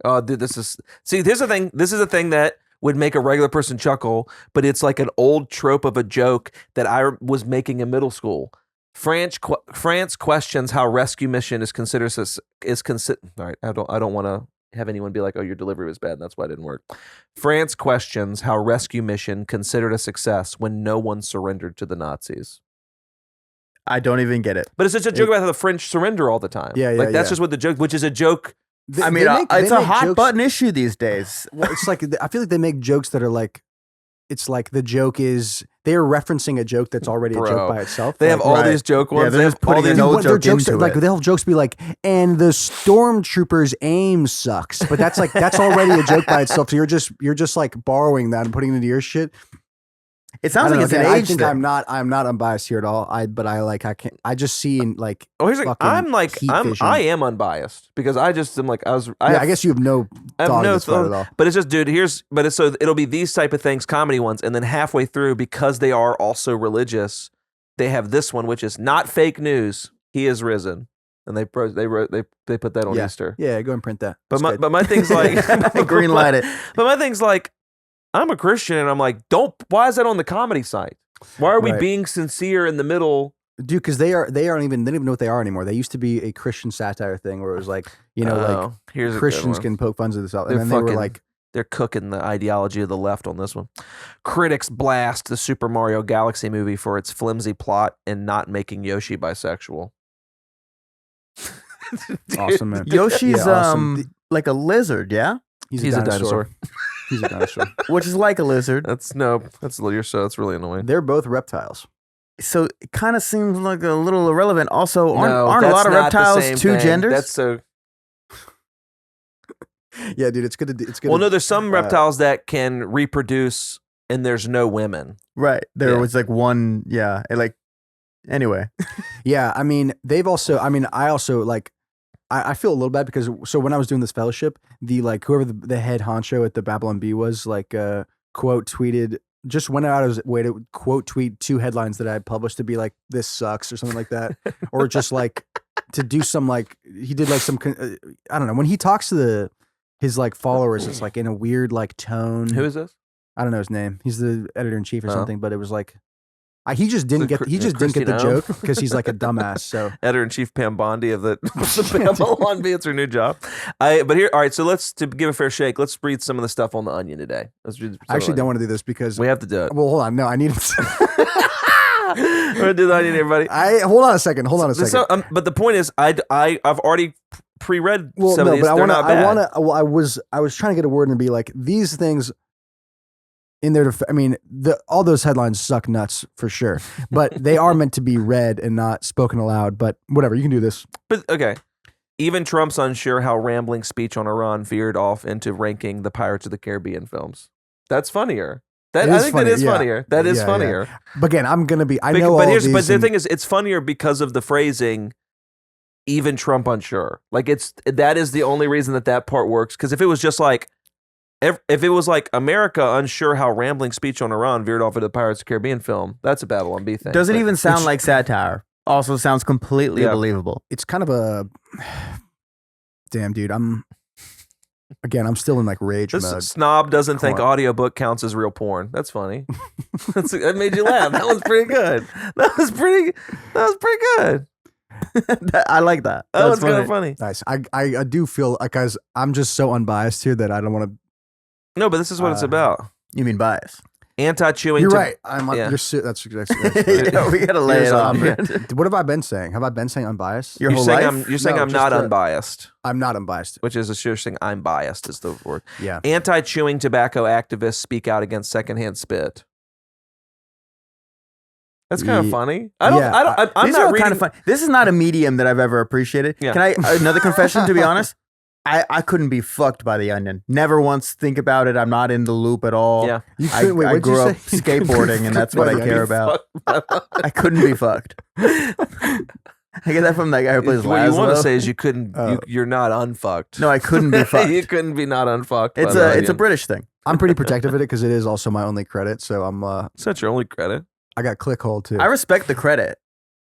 Oh, dude, this is the thing. This is a thing that would make a regular person chuckle, but it's like an old trope of a joke that I was making in middle school. France questions how rescue mission is considered. All right, I don't want to have anyone be like, "Oh, your delivery was bad, and that's why it didn't work." France questions how rescue mission considered a success when no one surrendered to the Nazis. I don't even get it. But it's just a joke about how the French surrender all the time. Yeah, Like that's just what the joke, which is a joke I mean, it's a hot button issue these days. Well, it's like I feel like they make jokes that are like, it's like the joke is they are referencing a joke that's already a joke by itself. They have all these joke ones. they're just putting an old joke jokes into like it. they'll jokes be like, and the stormtrooper's aim sucks, but that's like that's already a joke by itself. So you're just like borrowing that and putting it into your shit. It sounds like it's an age I think thing. I'm not unbiased here at all. I just see in like. Oh, here's like fucking heat vision. I am unbiased because I just am like I guess you have no thought of this at all. But it's just, dude. So it'll be these type of things, comedy ones, and then halfway through, because they are also religious, they have this one, which is not fake news. He is risen, and they put that on Easter. Yeah, go and print that. But my thing's like Green light it. But my thing's like, I'm a Christian, and I'm like, why is that on the comedy site? Why are we being sincere in the middle? Dude, because they don't even know what they are anymore. They used to be a Christian satire thing where it was like, like here's Christians can poke fun at this out. And then they were like, they're cooking the ideology of the left on this one. Critics blast the Super Mario Galaxy movie for its flimsy plot and not making Yoshi bisexual. awesome, man. Yoshi's like a lizard, yeah? He's a dinosaur. He's a dinosaur. Which is like a lizard. That's really annoying. They're both reptiles. So it kind of seems like a little irrelevant. Also, aren't a that's lot of not the reptiles same two thing. genders? That's so. Yeah, dude, it's good. Well, no, there's some reptiles that can reproduce, and there's no women. Right. There was like one. Yeah. Anyway. Yeah, I mean, I also like. I feel a little bad because when I was doing this fellowship, the like whoever the head honcho at the Babylon Bee was like quote tweeted, just went out of his way to quote tweet 2 headlines that I published to be like, this sucks or something like that, or just like to do some like he did like some I don't know, when he talks to his like followers, it's like in a weird like tone. Who is this? I don't know his name. He's the editor in chief or something, but it was like. He just didn't get the joke because he's like a dumbass. So editor-in-chief Pam Bondi of the Babylon Bee. It's her new job. But here, all right. So to give a fair shake, let's read some of the stuff on the Onion today. I actually don't want to do this because we have to do it. Well, hold on. No, I need to. We're gonna do the Onion, everybody. Hold on a second. But the point is, I've already pre-read some of these. But They're not bad. I was trying to get a word and be like, these things. In their, all those headlines suck nuts for sure, but they are meant to be read and not spoken aloud. But whatever, you can do this. But okay, even Trump's unsure how rambling speech on Iran veered off into ranking the Pirates of the Caribbean films. That's funnier. I think that is funnier. That is funnier. Yeah. But again, I'm gonna be. But the thing is, it's funnier because of the phrasing. Even Trump unsure, like that is the only reason that part works. Because if it was just like. If it was like America unsure how rambling speech on Iran veered off into the Pirates of the Caribbean film, that's a Babylon Bee thing. Doesn't even sound like satire. Also sounds completely believable. It's kind of a damn, dude. I'm still in like rage mode. Snob doesn't think audiobook counts as real porn. That's funny. That made you laugh. That was pretty good. That was pretty good. I like that. That was kind of funny. Nice. I do feel like, guys, I'm just so unbiased here that I don't want to. No, but this is what it's about. You mean bias? Anti-chewing. You're right. That's yeah, we gotta lay it off. What have I been saying? Have I been saying unbiased? You're saying I'm not unbiased. I'm not unbiased. Which is you're saying I'm biased is the word. Yeah. Anti-chewing tobacco activists speak out against secondhand spit. That's kind of funny. I'm not reading. Kind of funny. This is not a medium that I've ever appreciated. Yeah. Can I another confession? To be honest. I couldn't be fucked by the Onion. Never once think about it. I'm not in the loop at all. Yeah. I grew up skateboarding, and that's what I care about. I couldn't be fucked. I get that from that guy who plays Laszlo. What you want to say is you couldn't. You're not unfucked. No, I couldn't be fucked. You couldn't be not unfucked. It's a British thing. I'm pretty protective of it because it is also my only credit. So I'm. It's not your only credit. I got Clickhole too. I respect the credit.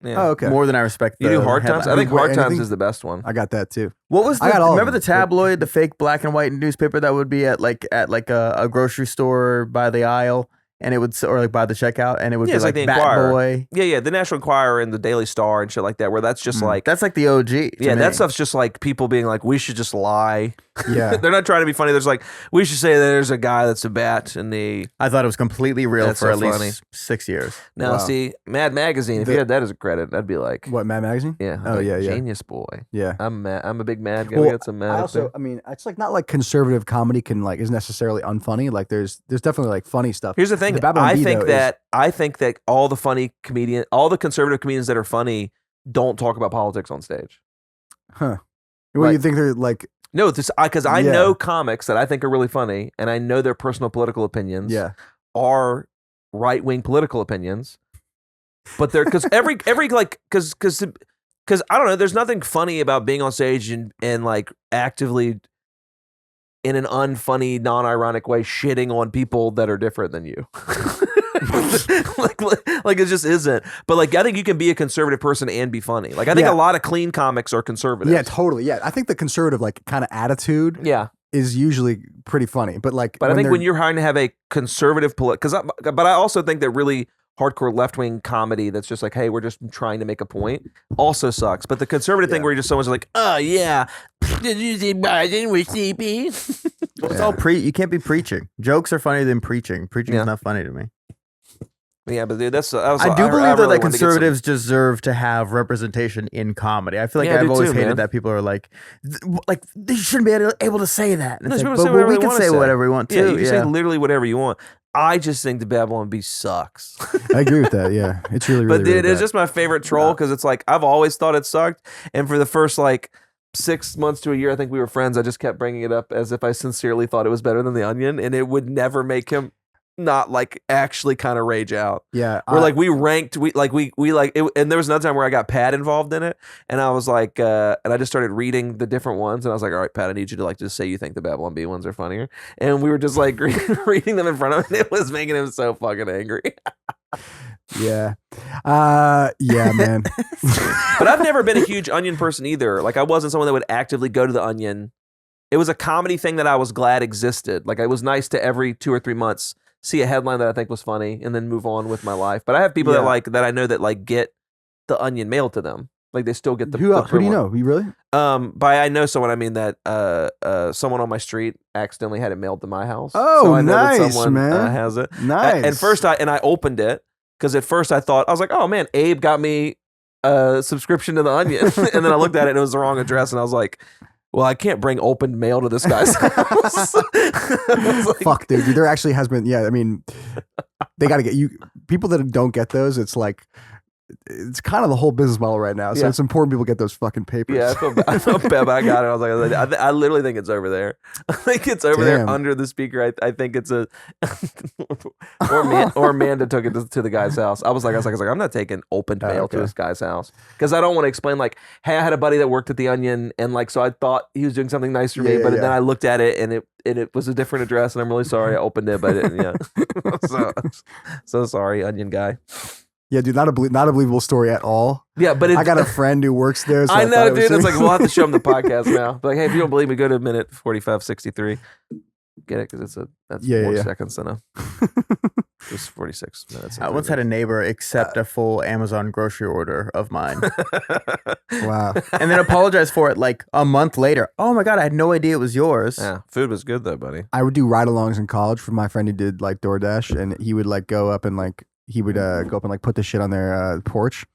Yeah. Oh, okay. More than I respect the You do Hard Times? I think Hard Times anything? is the best one. I got that too. What was remember the tabloid, the fake black and white newspaper that would be at a grocery store by the aisle, and it would or like by the checkout, and it would be it's like the Bat Enquirer. Boy. Yeah, the National Enquirer and the Daily Star and shit like that, where that's just like That's like the OG. yeah, to that me. stuff's just like people being like, we should just lie. Yeah. They're not trying to be funny. There's like, we should say that there's a guy that's a bat and the I thought it was completely real That's for so at funny. least 6 years. now Wow. see Mad Magazine. If you had that as a credit, I'd be like, What, Mad Magazine? yeah, Oh, like, yeah, yeah. genius boy. Yeah. I'm mad. I'm a big mad guy. Well, We got some mad. I up also, there. I mean, it's like not like conservative comedy can like is necessarily unfunny. Like there's definitely like funny stuff. Here's the thing. The Babylon I Bee, think though, that I think that all the conservative comedians that are funny don't talk about politics on stage. Huh. Well, you think they're like, No, because I Yeah. know comics that I think are really funny, and I know their personal political opinions yeah, are right wing political opinions, but they're because every like because I don't know. There's nothing funny about being on stage and like actively in an unfunny, non-ironic way shitting on people that are different than you. like it just isn't. But like I think you can be a conservative person and be funny. Like I think Yeah. a lot of clean comics are conservative. yeah, totally. Yeah, I think the conservative like kind of attitude Yeah. is usually pretty funny. But like, But I think they're- when you're trying to have a conservative but I also think that really hardcore left wing comedy that's just like, hey, we're just trying to make a point, also sucks. But the conservative thing Yeah. where you're just someone's like, oh yeah, did you see Biden with sleepy? It's all you can't be preaching. Jokes are funnier than preaching. Preaching Yeah. is not funny to me. Yeah, but dude, that's I do believe really that like wanted to get some- conservatives deserve to have representation in comedy. I feel like Yeah, I I've do always too, hated man. that people are like they shouldn't be able to say that. And No, it's people like, say but whatever we they can wanna say say. whatever we want Yeah, to. you can say literally whatever you want. I just think the Babylon Bee sucks. I agree with that. Yeah, it's really, really. But dude, really it's bad. just my favorite troll because it's like I've always thought it sucked, and for the first like 6 months to a year, I think we were friends. I just kept bringing it up as if I sincerely thought it was better than the Onion, and it would never make him not like actually kind of rage out. Yeah, We're like we ranked, we like it, and there was another time where I got Pat involved in it, and I was like, and I just started reading the different ones, and I was like, all right, Pat, I need you to like just say you think the Babylon Bee ones are funnier, and we were just like reading them in front of him, and it was making him so fucking angry. yeah, yeah, man. But I've never been a huge Onion person either. Like I wasn't someone that would actively go to the Onion. It was a comedy thing that I was glad existed. Like it was nice to every 2 or 3 months see a headline that I think was funny and then move on with my life. But I have people that I know that like get the Onion mailed to them. Like they still get the Who do you know? You really? By I know someone, I mean that someone on my street accidentally had it mailed to my house. Oh, so I know that nice, someone, man. has it. Nice. And first I opened it because at first I thought I was like, oh man, Abe got me a subscription to the Onion, and then I looked at it and it was the wrong address, and I was like, well, I can't bring open mail to this guy's house. I was like, Fuck, dude. There actually has been. Yeah, I mean, they got to get you. People that don't get those, it's like, it's kind of the whole business model right now. So Yeah. it's important people get those fucking papers. Yeah, I felt bad, but I got it. I was like, I literally think it's over there. I think it's over there Damn. under the speaker. I think it's a, or Amanda took it to the guy's house. I was like, I'm not taking opened mail to okay. this guy's house because I don't want to explain like, hey, I had a buddy that worked at the Onion, and like, so I thought he was doing something nice for me, Yeah, but yeah. then I looked at it and it was a different address, and I'm really sorry I opened it, but yeah, so sorry, Onion guy. Yeah, dude. Not a believable story at all. Yeah, but I got a friend who works there. So I thought know, it was dude. It's serious. like we'll have to show him the podcast now. But like, hey, if you don't believe me, go to minute 45:63. Get it? Because that's Yeah, more yeah. seconds than just 46 minutes. I once had a neighbor accept a full Amazon grocery order of mine Wow. and then apologize for it like a month later. Oh my God, I had no idea it was yours. Yeah, food was good though, buddy. I would do ride-alongs in college for my friend who did like DoorDash, and he would like go up and like put the shit on their porch,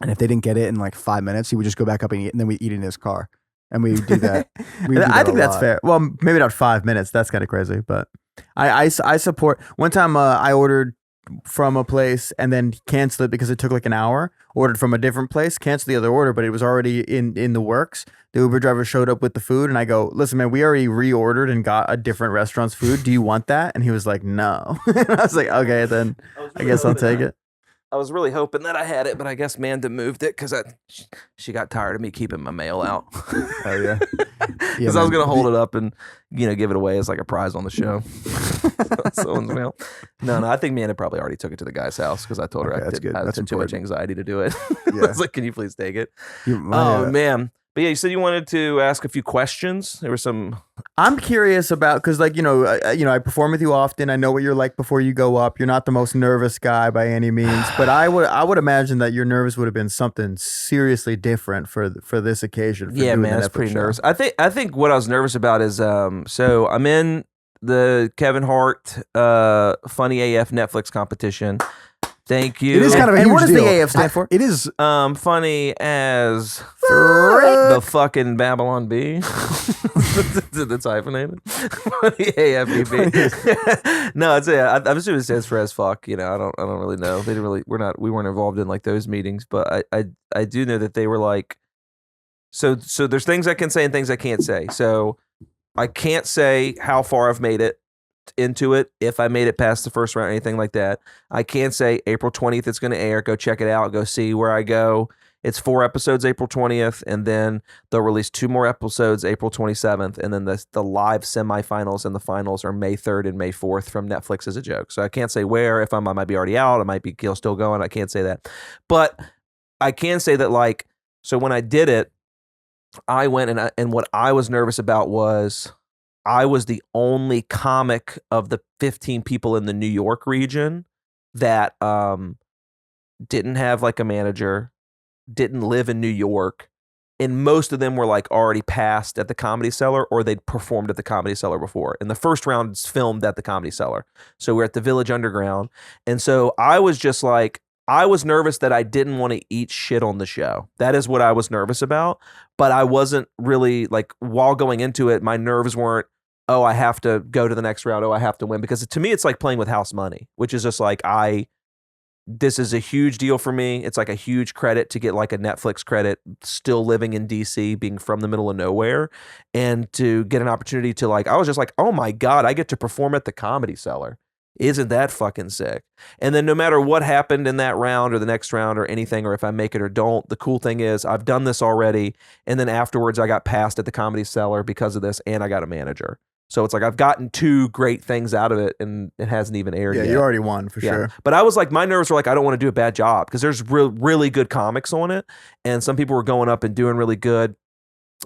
and if they didn't get it in like 5 minutes, he would just go back up and eat, and then we'd eat in his car, and we would do that. I think that's fair. Well, maybe not 5 minutes. That's kind of crazy, but I support. One time I ordered from a place and then canceled it because it took like an hour. Ordered from a different place, canceled the other order, but it was already in the works. The Uber driver showed up with the food, and I go, "Listen, man, we already reordered and got a different restaurant's food. Do you want that?" And he was like, "No." And I was like, "Okay, then I guess I'll take it." I was really hoping that I had it, but I guess Manda moved it because she got tired of me keeping my mail out. Oh yeah. Because I was gonna hold it up and give it away as like a prize on the show. Someone's mail. No, I think Manda probably already took it to the guy's house because I told her Okay, I that's did. good. I had That's too much important. anxiety to do it. I Yeah. was like, "Can you please take it?" You- Oh man, But yeah, you said you wanted to ask a few questions. There were some. I'm curious about because, like, I perform with you often. I know what you're like before you go up. You're not the most nervous guy by any means, but I would imagine that your nerves would have been something seriously different for this occasion. For Yeah, doing man, the I was Netflix pretty show. nervous. I think what I was nervous about is so I'm in the Kevin Hart Funny AF Netflix competition. Thank you. It is kind of a And huge what does deal. the AF stand for? It is. Funny as the fucking Babylon Bee. That's hyphenated. Funny AFBB. No, it's I'm assuming it stands for as fuck. You know, I don't really know. They didn't really. We weren't involved in like those meetings, but I do know that they were like. So there's things I can say and things I can't say. So I can't say how far I've made it into it, if I made it past the first round, anything like that. I can't say April 20th it's going to air. Go check it out. Go see where I go. It's 4 episodes April 20th, and then they'll release 2 more episodes April 27th, and then the live semifinals and the finals are May 3rd and May 4th from Netflix as a joke. So I can't say where. If I might be already out, I might be still going. I can't say that. But I can say that, like, so when I did it, I went and what I was nervous about was I was the only comic of the 15 people in the New York region that didn't have like a manager, didn't live in New York, and most of them were like already passed at the Comedy Cellar or they'd performed at the Comedy Cellar before. And the first round's filmed at the Comedy Cellar. So we're at the Village Underground. And so I was just like, I was nervous that I didn't want to eat shit on the show. That is what I was nervous about. But I wasn't really like, while going into it, my nerves weren't, oh, I have to go to the next round. Oh, I have to win. Because to me, it's like playing with house money, which is just like, this is a huge deal for me. It's like a huge credit to get like a Netflix credit, still living in DC, being from the middle of nowhere, and to get an opportunity to like, I was just like, oh my God, I get to perform at the Comedy Cellar. Isn't that fucking sick? And then no matter what happened in that round or the next round or anything, or if I make it or don't, the cool thing is I've done this already. And then afterwards I got passed at the Comedy Cellar because of this, and I got a manager. So it's like I've gotten 2 great things out of it, and it hasn't even aired yet. Yeah, you already won for sure. But I was like, my nerves were like, I don't want to do a bad job because there's really good comics on it. And some people were going up and doing really good.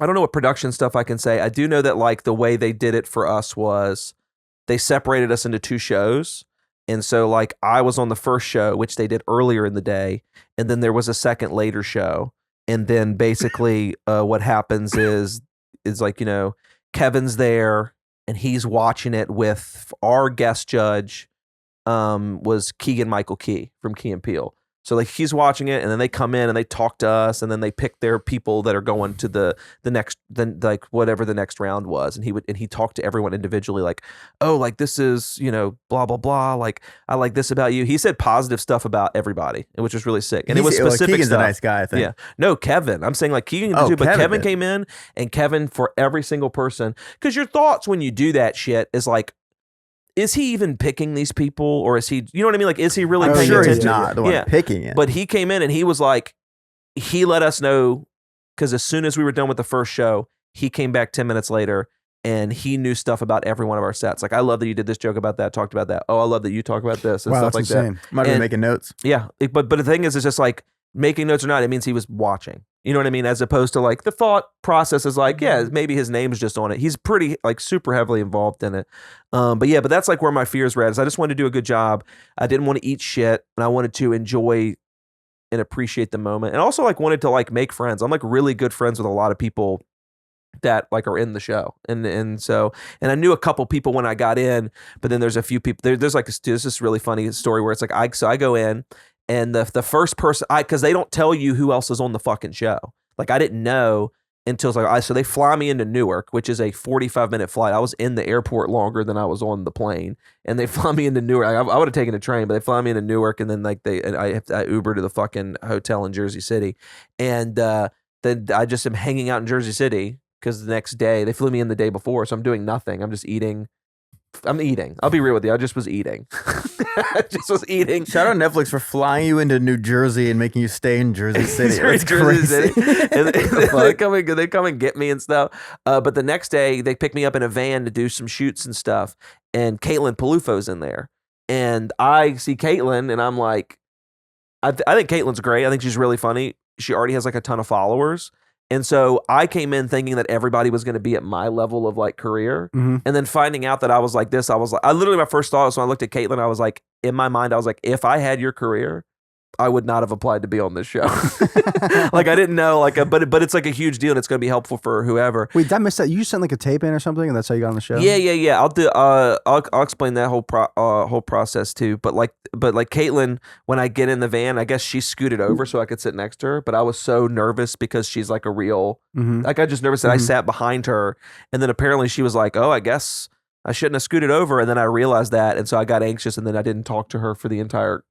I don't know what production stuff I can say. I do know that like the way they did it for us was they separated us into 2 shows. And so like I was on the first show, which they did earlier in the day. And then there was a second later show. And then basically what happens is like, you know, Kevin's there and he's watching it with our guest judge was Keegan-Michael Key from Key and Peele. So like he's watching it, and then they come in and they talk to us, and then they pick their people that are going to the next, then like whatever the next round was, and he talked to everyone individually, like, oh, like this is, you know, blah blah blah, like I like this about you. He said positive stuff about everybody, which was really sick, and it was specific Keegan's stuff. a nice guy, I think. Yeah, no, Kevin. I'm saying like Keegan too, but Kevin came in, and Kevin for every single person, because your thoughts when you do that shit is like, is he even picking these people, or is he, you know what I mean? Like, is he really paying attention? He's not the one picking it. But he came in and he was like, he let us know, because as soon as we were done with the first show, he came back 10 minutes later and he knew stuff about every one of our sets. Like, I love that you did this joke about that, talked about that. Oh, I love that you talk about this and stuff like insane. that. Might have been making notes. Yeah. But the thing is, it's just like making notes or not, it means he was watching. You know what I mean? As opposed to like the thought process is like, yeah, maybe his name's just on it. He's pretty like super heavily involved in it. But that's like where my fears were at, is I just wanted to do a good job. I didn't want to eat shit, and I wanted to enjoy and appreciate the moment. And also like wanted to like make friends. I'm like really good friends with a lot of people that like are in the show. And so I knew a couple people when I got in, but then there's a few people there's like this really funny story where it's like I go in, and the first person, because they don't tell you who else is on the fucking show. Like I didn't know until it's like, so they fly me into Newark, which is a 45-minute flight. I was in the airport longer than I was on the plane, and they fly me into Newark. I would have taken a train, but they fly me into Newark, and then like I Uber to the fucking hotel in Jersey City, and then I just am hanging out in Jersey City because the next day they flew me in the day before, so I'm doing nothing. I'm just eating. I'm eating. I'll be real with you. I just was eating. I just was eating. Shout out Netflix for flying you into New Jersey and making you stay in Jersey City. That's Jersey crazy. City. And they come and get me and stuff. But the next day they pick me up in a van to do some shoots and stuff. And Caitlin Palufo's in there. And I see Caitlin and I'm like, I think Caitlin's great. I think she's really funny. She already has like a ton of followers. And so I came in thinking that everybody was going to be at my level of like career. And then finding out that I was like this, I literally, my first thought was when I looked at Caitlin, I was like, in my mind, I was like, if I had your career, I would not have applied to be on this show. Like I didn't know, like, but it's like a huge deal and it's going to be helpful for whoever. Wait, did I miss that? You sent like a tape in or something, and that's how you got on the show? Yeah. I'll do. I'll explain that whole process too. But like Caitlin, when I get in the van, I guess she scooted over so I could sit next to her. But I was so nervous because she's like a real. Like I just nervous that I sat behind her, and then apparently she was like, "Oh, I guess I shouldn't have scooted over." And then I realized that, and so I got anxious, and then I didn't talk to her for the entire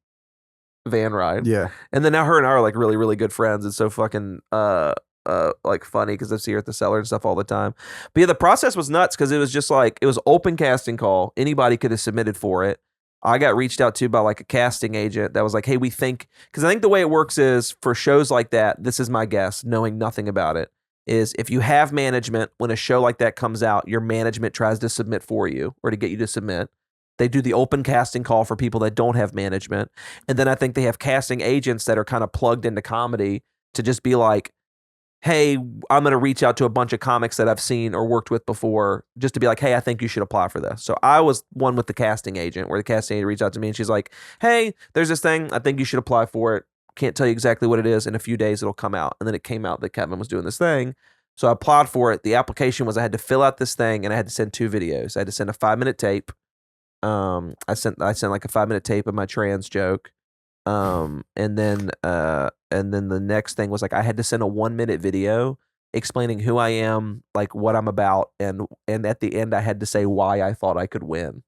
van ride. Yeah. And then now her and I are like really, really good friends. It's so fucking like funny because I see her at the cellar and stuff all the time. But yeah, the process was nuts because it was just like it was open casting call. Anybody could have submitted for it. I got reached out to by like a casting agent that was like, hey, we think, because I think the way it works is for shows like that, this is my guess, knowing nothing about it, is if you have management, when a show like that comes out, your management tries to submit for you or to get you to submit. They do the open casting call for people that don't have management. And then I think they have casting agents that are kind of plugged into comedy to just be like, hey, I'm going to reach out to a bunch of comics that I've seen or worked with before just to be like, hey, I think you should apply for this. So I was one with the casting agent where the casting agent reached out to me and she's like, hey, there's this thing. I think you should apply for it. Can't tell you exactly what it is. In a few days, it'll come out. And then it came out that Kevin was doing this thing. So I applied for it. The application was I had to fill out this thing and I had to send 2 videos. I had to send a 5-minute tape. I sent like a 5-minute tape of my trans joke. And then the next thing was like I had to send a 1-minute video explaining who I am, like what I'm about, and at the end I had to say why I thought I could win.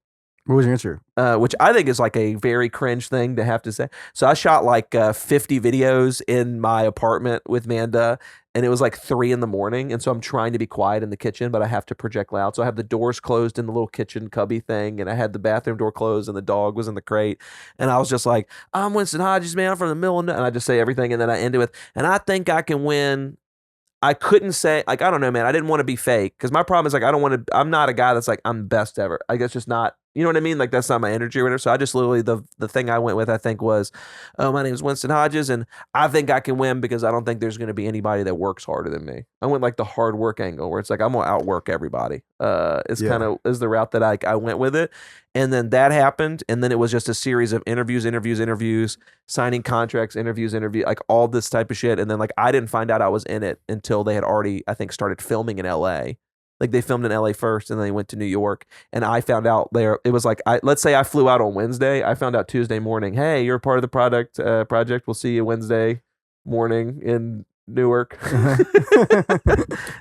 What was your answer? Which I think is like a very cringe thing to have to say. So I shot like 50 videos in my apartment with Manda, and it was like 3 a.m. And so I'm trying to be quiet in the kitchen, but I have to project loud. So I have the doors closed in the little kitchen cubby thing, and I had the bathroom door closed, and the dog was in the crate. And I was just like, I'm Winston Hodges, man, I'm from the middle of, and I just say everything, and then I end it with, and I think I can win. I couldn't say, like, I don't know, man. I didn't want to be fake because my problem is like, I'm not a guy that's like, I'm best ever. I guess just not, you know what I mean? Like that's not my energy or whatever. So I just literally, the thing I went with, I think was, oh, my name is Winston Hodges and I think I can win because I don't think there's going to be anybody that works harder than me. I went like the hard work angle where it's like, I'm going to outwork everybody. It's kind of is the route that I went with it. And then that happened. And then it was just a series of interviews, signing contracts, interview, like all this type of shit. And then like, I didn't find out I was in it until they had already, I think, started filming in LA. Like they filmed in LA first and then they went to New York. And I found out there, it was like, let's say I flew out on Wednesday. I found out Tuesday morning, hey, you're part of the project. We'll see you Wednesday morning in Newark.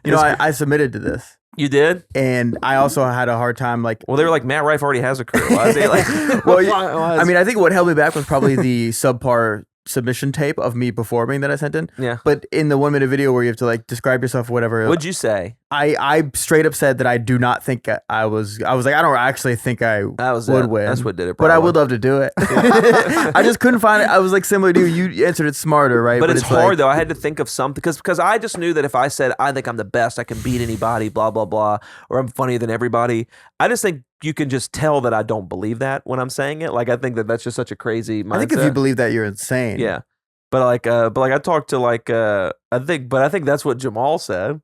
You know, I submitted to this. You did? And I also had a hard time, like... Well, they were like, Matt Rife already has a career. Why is he like... I mean, I think what held me back was probably the subpar submission tape of me performing that I sent in. Yeah. But in the 1-minute video where you have to like describe yourself or whatever... What'd you say? I straight up said that I do not think I was like, I don't actually think I would win. That's what did it. But I would love to do it. I just couldn't find it. I was like similar to you. You answered it smarter, right? But it's hard though. I had to think of something because I just knew that if I said I think I'm the best, I can beat anybody, blah blah blah, or I'm funnier than everybody. I just think you can just tell that I don't believe that when I'm saying it. Like I think that that's just such a crazy mindset. I think if you believe that, you're insane. Yeah. But like I talked to like I think that's what Jamal said.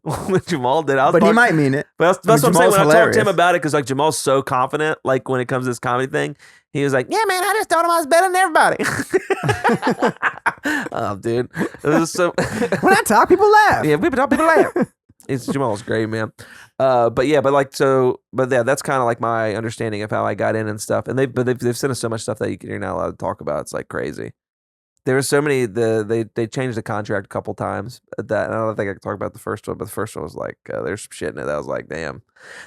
What Jamal did. But he might mean it. But that's what I'm saying. When hilarious. I talked to him about it, because like Jamal's so confident, like when it comes to this comedy thing, he was like, "Yeah, man, I just told him I was better than everybody." Oh, dude, it was so. When I talk, people laugh. Yeah, people laugh. Jamal's great, man. But yeah, but yeah, that's kind of like my understanding of how I got in and stuff. And they've sent us so much stuff that you're not allowed to talk about. It's like crazy. There were so many. They changed the contract a couple times. That and I don't think I can talk about the first one, but the first one was like there's some shit in it that was like, damn.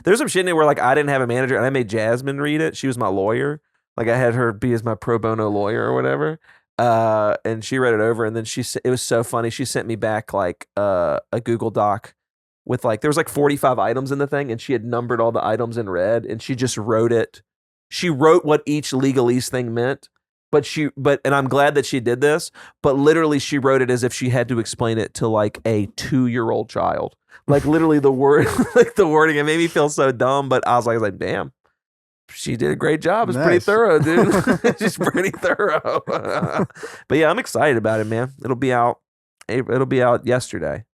There's some shit in it where like I didn't have a manager and I made Jasmine read it. She was my lawyer. Like I had her be as my pro bono lawyer or whatever. And she read it over and then it was so funny. She sent me back like a Google Doc with like there was like 45 items in the thing and she had numbered all the items in red and she just wrote it. She wrote what each legalese thing meant. And I'm glad that she did this, but literally she wrote it as if she had to explain it to like a 2-year-old child. Like literally the word, like the wording, it made me feel so dumb, but I was like, damn, she did a great job. It's pretty thorough, dude. She's pretty thorough. But yeah, I'm excited about it, man. It'll be out yesterday.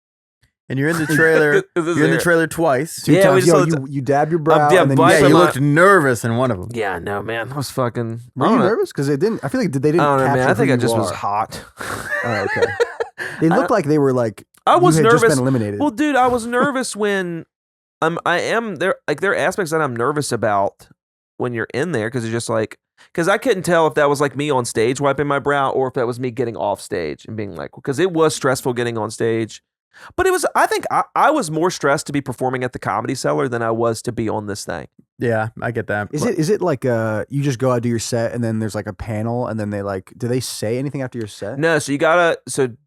and you're in the trailer. You're in the trailer twice. Two Yeah, we times. just Yo, saw you dab your brow. yeah, and then bite Yeah, my you my- looked nervous in one of them. Yeah, no, man. I was fucking. Were I you don't know. nervous? Because they didn't. I feel like they didn't. I don't know, capture man. I think who I you just was are. hot. Oh, okay. They looked like they were like. I was you had nervous. Just been eliminated. Well, dude, I was nervous when I am there. Like there are aspects that I'm nervous about when you're in there because it's just like because I couldn't tell if that was like me on stage wiping my brow or if that was me getting off stage and being like because it was stressful getting on stage. But it was. I think I was more stressed to be performing at the Comedy Cellar than I was to be on this thing. Yeah, I get that. Is it like you just go out do your set and then there's like a panel and then they like do they say anything after your set? No, so you gotta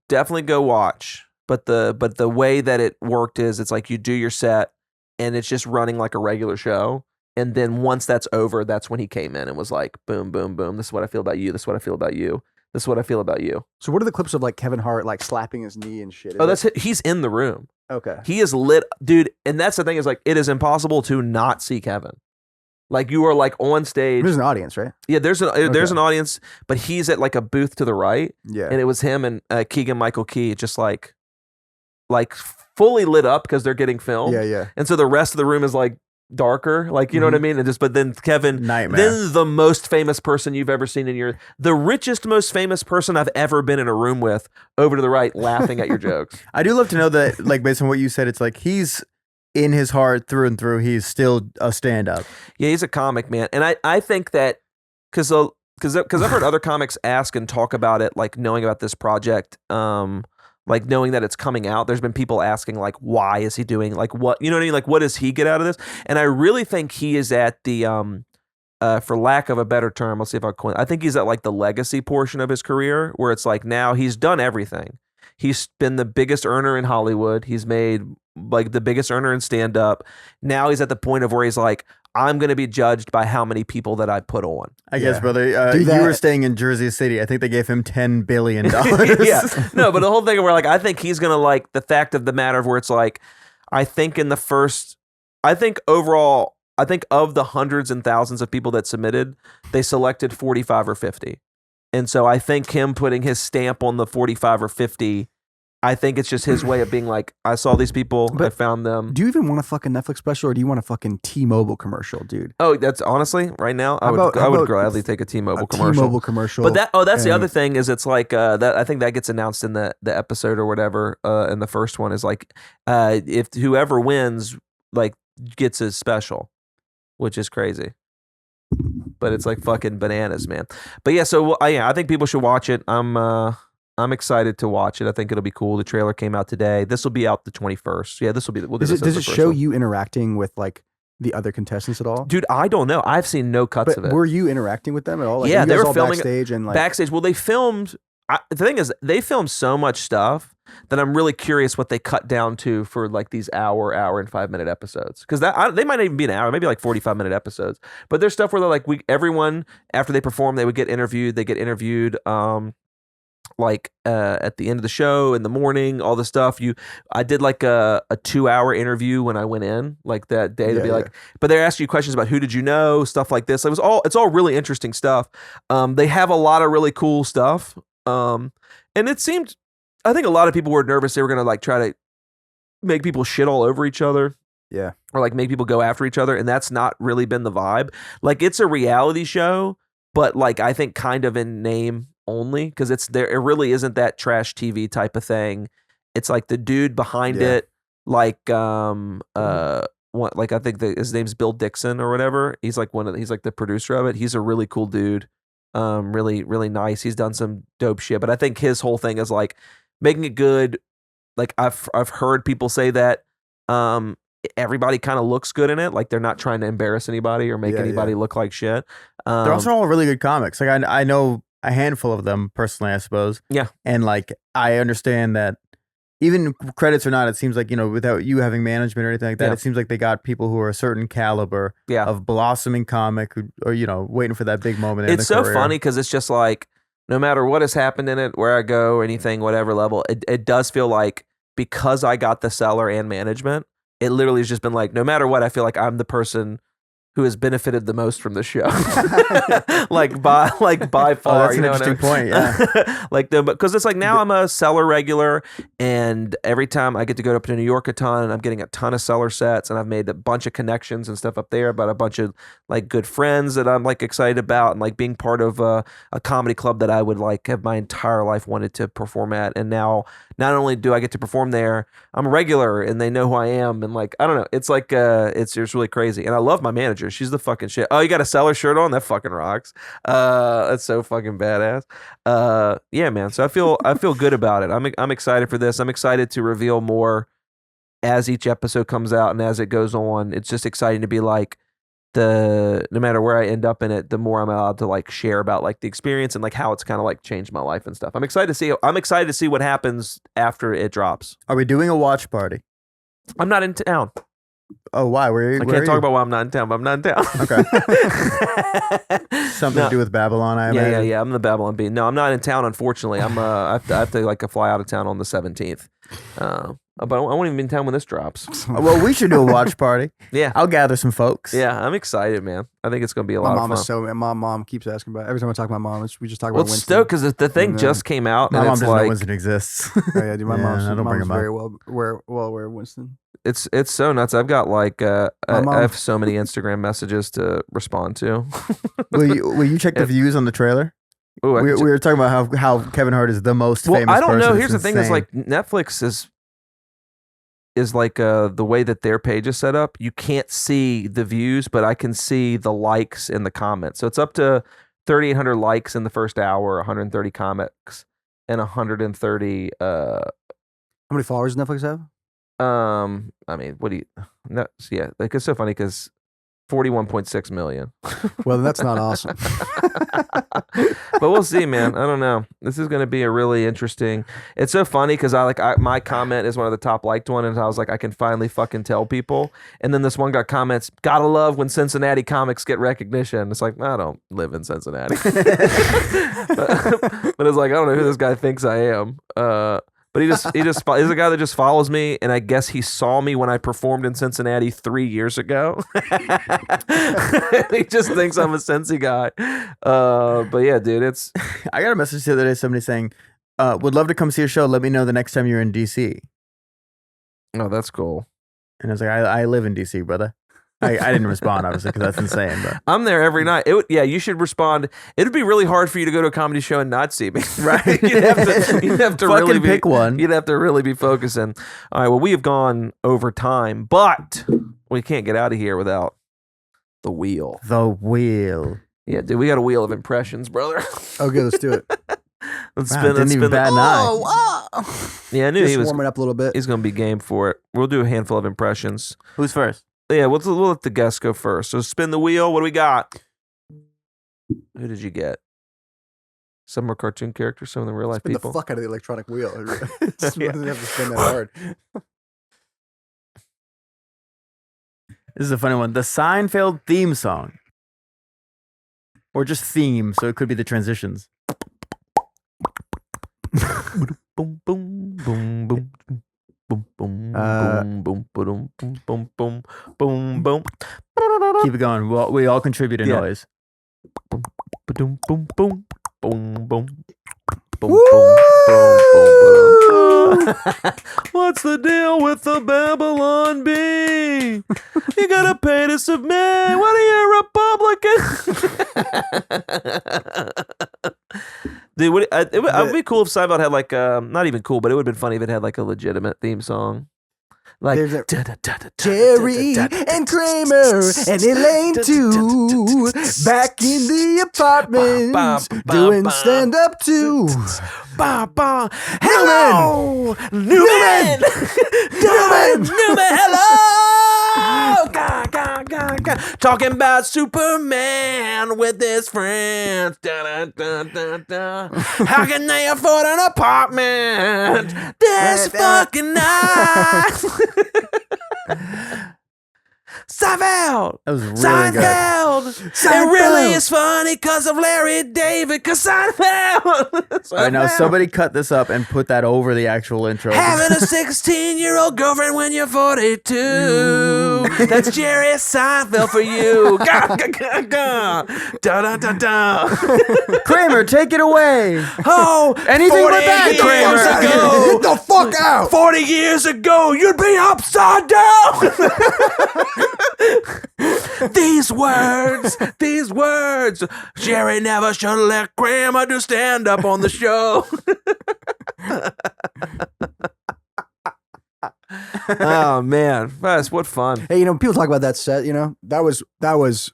definitely go watch. But the way that it worked is it's like you do your set and it's just running like a regular show. And then once that's over, that's when he came in and was like, boom, boom, boom. This is what I feel about you. This is what I feel about you. This is what I feel about you. So what are the clips of like Kevin Hart like slapping his knee and shit? He's in the room. Okay. He is lit, dude. And that's the thing is like, it is impossible to not see Kevin. Like you are like on stage. There's an audience, right? Yeah, there's an audience, but he's at like a booth to the right. Yeah. And it was him and Keegan Michael Key just like fully lit up because they're getting filmed. Yeah, yeah. And so the rest of the room is like darker, like you know what I mean. And just but then Kevin, Nightmare. then the most famous person you've ever seen in the richest, most famous person I've ever been in a room with, over to the right, laughing at your jokes. I do love to know that, like, based on what you said, it's like he's in his heart through and through. He's still a stand-up. Yeah, he's a comic, man, and I think that because I've heard other comics ask and talk about it, like knowing about this project, like knowing that it's coming out. There's been people asking like, why is he doing like what? You know what I mean? Like, what does he get out of this? And I really think he is at the for lack of a better term, let's see if I can. I think he's at like the legacy portion of his career where it's like now he's done everything. He's been the biggest earner in Hollywood. He's made like the biggest earner in stand up. Now he's at the point of where he's like, I'm going to be judged by how many people that I put on. I guess, brother. You were staying in Jersey City. I think they gave him $10 billion. Yeah. No, but the whole thing where like, I think he's going to like the fact of the matter of where it's like, I think overall, I think of the hundreds and thousands of people that submitted, they selected 45 or 50. And so I think him putting his stamp on the 45 or 50, I think it's just his way of being like, I saw these people, I found them. Do you even want a fucking Netflix special or do you want a fucking T-Mobile commercial, dude? Oh, that's honestly right now, I would gladly take a T-Mobile commercial. T-Mobile commercial. But that's the other thing is it's like that. I think that gets announced in the episode or whatever. In the first one is like, if whoever wins like gets his special, which is crazy. But it's like fucking bananas, man. But yeah, so I think people should watch it. I'm excited to watch it. I think it'll be cool. The trailer came out today. This will be out the 21st. Yeah, this will be. Does it show you interacting with like the other contestants at all? Dude, I don't know. I've seen no cuts of it. Were you interacting with them at all? Like, yeah, they were all filming backstage and like backstage. Well, they filmed. The thing is, they filmed so much stuff that I'm really curious what they cut down to for like these hour and 5 minute episodes. Because they might not even be an hour, maybe like 45-minute episodes. But there's stuff where they're like everyone after they perform, they would get interviewed. They get interviewed. Like at the end of the show in the morning, all the stuff. I did like a 2-hour interview when I went in like that day to be like, but they're asking you questions about who did you know, stuff like this. It's all really interesting stuff. They have a lot of really cool stuff. And it seemed, I think a lot of people were nervous they were gonna like try to make people shit all over each other. Yeah. Or like make people go after each other, and that's not really been the vibe. Like it's a reality show, but like I think kind of in name only because it really isn't that trash TV type of thing. It's like the dude behind it, like like I think his name's Bill Dixon or whatever. He's like he's like the producer of it. He's a really cool dude. Really, really nice. He's done some dope shit, but I think his whole thing is like making it good. Like I've heard people say that everybody kind of looks good in it. Like they're not trying to embarrass anybody or make anybody look like shit. They're also all really good comics. Like I know a handful of them personally, I suppose. Yeah. And like I understand that even credits or not, it seems like, you know, without you having management or anything like that, it seems like they got people who are a certain caliber of blossoming comic or, you know, waiting for that big moment. It's so funny because it's just like, no matter what has happened in it, where I go, anything, whatever level, it does feel like because I got the Cellar and management, it literally has just been like, no matter what, I feel like I'm the person who has benefited the most from the show. like by far. Oh, that's you an know what I interesting point. Yeah. like because it's like now I'm a seller regular, and every time I get to go up to New York a ton, and I'm getting a ton of seller sets, and I've made a bunch of connections and stuff up there about a bunch of like good friends that I'm like excited about, and like being part of a comedy club that I would like have my entire life wanted to perform at. And now not only do I get to perform there, I'm a regular and they know who I am. And like, I don't know, it's like it's really crazy. And I love my manager. She's the fucking shit. Oh, you got a seller shirt on? That fucking rocks. That's so fucking badass. Yeah, man. So I feel good about it. I'm excited for this. I'm excited to reveal more as each episode comes out and as it goes on. It's just exciting to be like, no matter where I end up in it, the more I'm allowed to like share about like the experience and like how it's kind of like changed my life and stuff. I'm excited to see what happens after it drops. Are we doing a watch party? I'm not in town. Oh, why? I can't talk about why I'm not in town, but I'm not in town. Okay. Something to do with Babylon, I imagine. Yeah. I'm the Babylon Bee. No, I'm not in town, unfortunately. I have to like fly out of town on the 17th. But I won't even be in town when this drops. Well, we should do a watch party. Yeah. I'll gather some folks. Yeah, I'm excited, man. I think it's going to be a lot of fun. My mom keeps asking about it. Every time I talk to my mom, we just talk about Well, it's Winston. stoked because the thing just came out. My and mom it's doesn't like, know Winston exists. Oh, yeah, dude, my mom's him very up. well aware of Winston. It's so nuts. I've got like I mom- have so many Instagram messages to respond to. Will you check the views on the trailer? Ooh, We were talking about how Kevin Hart is the most famous I don't know. person. Here's the It's thing: is insane. like Netflix is like the way that their page is set up. You can't see the views, but I can see the likes and the comments. So it's up to 3,800 likes in the first hour, 130 comments, and 130. How many followers does Netflix have? I mean, what do you? No, yeah, like it's so funny because 41.6 million. Well, that's not awesome. But we'll see, man. I don't know. This is going to be a really interesting. It's so funny because my comment is one of the top liked one, and I was like, I can finally fucking tell people. And then this one guy comments, "Gotta love when Cincinnati comics get recognition." It's like, I don't live in Cincinnati, but it's like I don't know who this guy thinks I am. But he's a guy that just follows me, and I guess he saw me when I performed in Cincinnati 3 years ago. He just thinks I'm a Cincy guy. But yeah, dude, it's. I got a message the other day. Somebody saying, "Would love to come see a show. Let me know the next time you're in DC." Oh, that's cool. And I was like, "I live in DC, brother." I didn't respond, obviously, because that's insane. But I'm there every night. You should respond. It would be really hard for you to go to a comedy show and not see me. right, you'd have to fucking really pick one. You'd have to really be focusing. All right. Well, we have gone over time, but we can't get out of here without the wheel. The wheel. Yeah, dude, we got a wheel of impressions, brother. Okay, let's do it. Let's Wow, spin. didn't even bat an eye. Oh, Yeah, I knew just he was. warming up a little bit. He's gonna be game for it. We'll do a handful of impressions. Who's first? Yeah, we'll let the guests go first. So spin the wheel. What do we got? Who did you get? Some are cartoon characters, some of them real life Spin people. the fuck out of the electronic wheel. It doesn't Yeah. have to spin that hard. This is a funny one. The Seinfeld theme song. Or just theme, so it could be the transitions. Boom, boom, boom, boom. Boom, boom, boom, boom, boom, boom, boom, boom, boom, boom. Keep it going. We all contribute a Yeah. noise. Boom, boom, boom, boom, boom, boom. Boom, Woo! boom, boom, boom, boom. What's the deal with the Babylon Bee? You gotta pay to submit. What are you, Republican? Dude, it would be cool if Seinfeld had like not even cool, but it would have been funny if it had like a legitimate theme song. Like Jerry and Kramer and Elaine too, back in the apartment, doing stand up too. Hello, Newman. Newman, hello. Talking about Superman with his friends. How can they afford an apartment this fucking nice? Seinfeld. That was really Seinfeld. It really is funny because of Larry David. Because Seinfeld. All right, now somebody cut this up and put that over the actual intro. Having a 16-year-old girlfriend when you're 42. That's Jerry Seinfeld for you. Ga, ga, ga, ga. Da, da, da, da. Kramer, take it away. Oh, Anything but that, Kramer. Get the fuck out. 40 years ago, you'd be upside down. These words. Jerry never should have let Kramer do stand up on the show. Oh man, what fun! Hey, people talk about that set. That was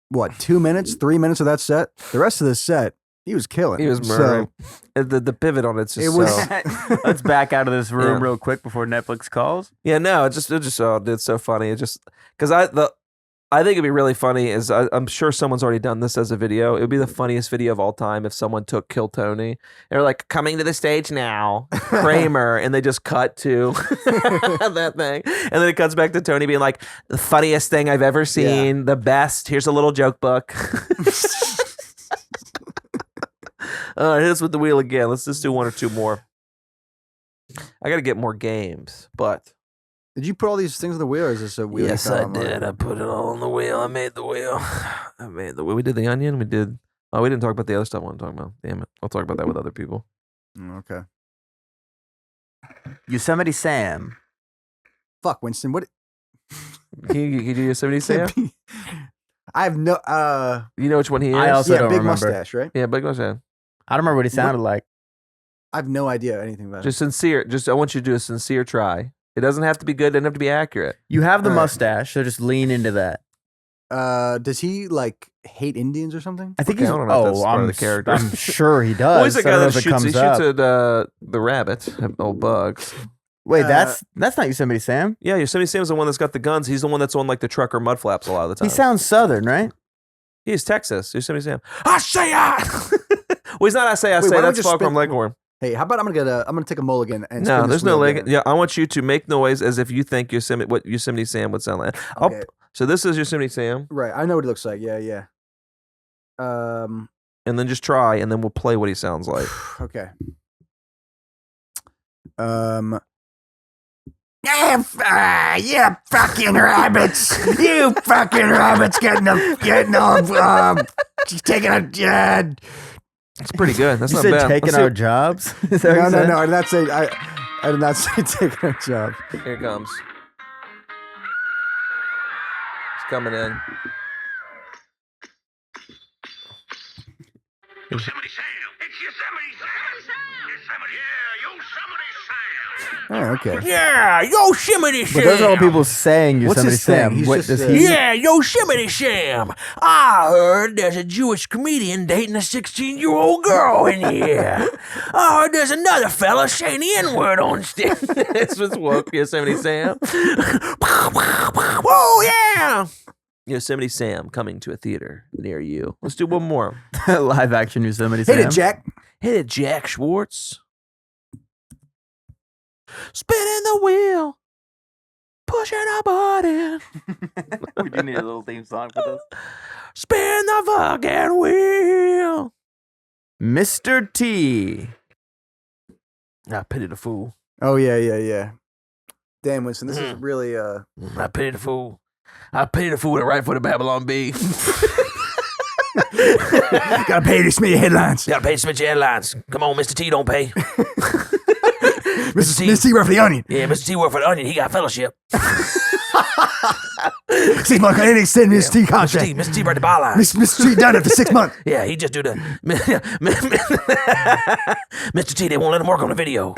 what 2 minutes, 3 minutes of that set. The rest of the set, he was killing. He was murdering. The pivot on it's just Let's back out of this room real quick before Netflix calls. Yeah, no, it's so funny. It just because I think it'd be really funny. I'm sure someone's already done this as a video. It would be the funniest video of all time if someone took Kill Tony. They're like, coming to the stage now, Kramer, and they just cut to that thing, and then it cuts back to Tony being like, the funniest thing I've ever seen, the best. Here's a little joke book. All right, hit us with the wheel again. Let's just do one or two more. I got to get more games, but. Did you put all these things on the wheel, or is this a wheel? Yes, I did. I put it all on the wheel. I made the wheel. We did the onion. We didn't talk about the other stuff I want to talk about. Damn it. I'll talk about that with other people. Okay. Yosemite Sam. Fuck, Winston. What? Can you do Yosemite Sam? I have no. You know which one he is? I also don't big remember. Mustache, right? Yeah, big mustache. I don't remember what he sounded like. I have no idea anything about Just sincere. I want you to do a sincere try. It doesn't have to be good. It doesn't have to be accurate. You have the All right. mustache, so just lean into that. Does he hate Indians or something? I think Okay, he's. I don't know if that's part of I'm the character. I'm sure he does. Well, he's the I don't guy know that if it shoots. He comes up. shoots at the rabbit, old bugs. Wait, that's not Yosemite Sam. Yeah, Yosemite Sam's the one that's got the guns. He's the one that's on like the trucker mud flaps a lot of the time. He sounds Southern, right? He's Texas. Yosemite Sam. I say I. Well, he's not. I say. Why don't we That's just Foghorn spin- Leghorn. Hey, how about I'm gonna take a mulligan and No, spin there's this no wheel leg. again. Yeah, I want you to make noise as if you think what Yosemite Sam would sound like. Okay. So this is Yosemite Sam, Right, I know what it looks like. Yeah. and then just try, and then we'll play what he sounds like. Okay. You fucking rabbits! You fucking rabbits taking a It's pretty good. That's You not said bad. taking Let's see our what- jobs. Is that what No, you said? I did not say. I did not say taking a job. Here it comes. It's coming in. Yosemite Sam! It's Yosemite Sam! Yosemite, yeah, Yosemite Sam! Oh, okay. Yeah, Yosemite But those are all people saying What's Yosemite his thing? Sam. He's What just, does uh, he? Yeah, Yosemite Sam. I heard there's a Jewish comedian dating a 16-year-old girl in here. I heard there's another fella saying the N-word on stage. That's what's woke, Yosemite Sam. Whoa, yeah. Yosemite Sam coming to a theater near you. Let's do one more. Live action Yosemite Sam. Hit it, Jack. Hit it, Jack Schwartz. Spinning the wheel. Pushing a button. We do need a little theme song for this. Spin the fucking wheel. Mr. T. I pity the fool. Oh yeah. Damn, Winston, this is really I pity the fool. I pity the fool that right for the Babylon Bee. gotta pay to Smitty headlines. Gotta pay to Smith your headlines. Come on, Mr. T don't pay. Mr. T. Mr. T work for the Onion. Yeah, Mr. T work for the Onion. He got fellowship. 6 month and extend Mr. T contract. Mr. T brought the byline. Mr. T done it for 6 months. Yeah, he just do the Mr. T. They won't let him work on the video.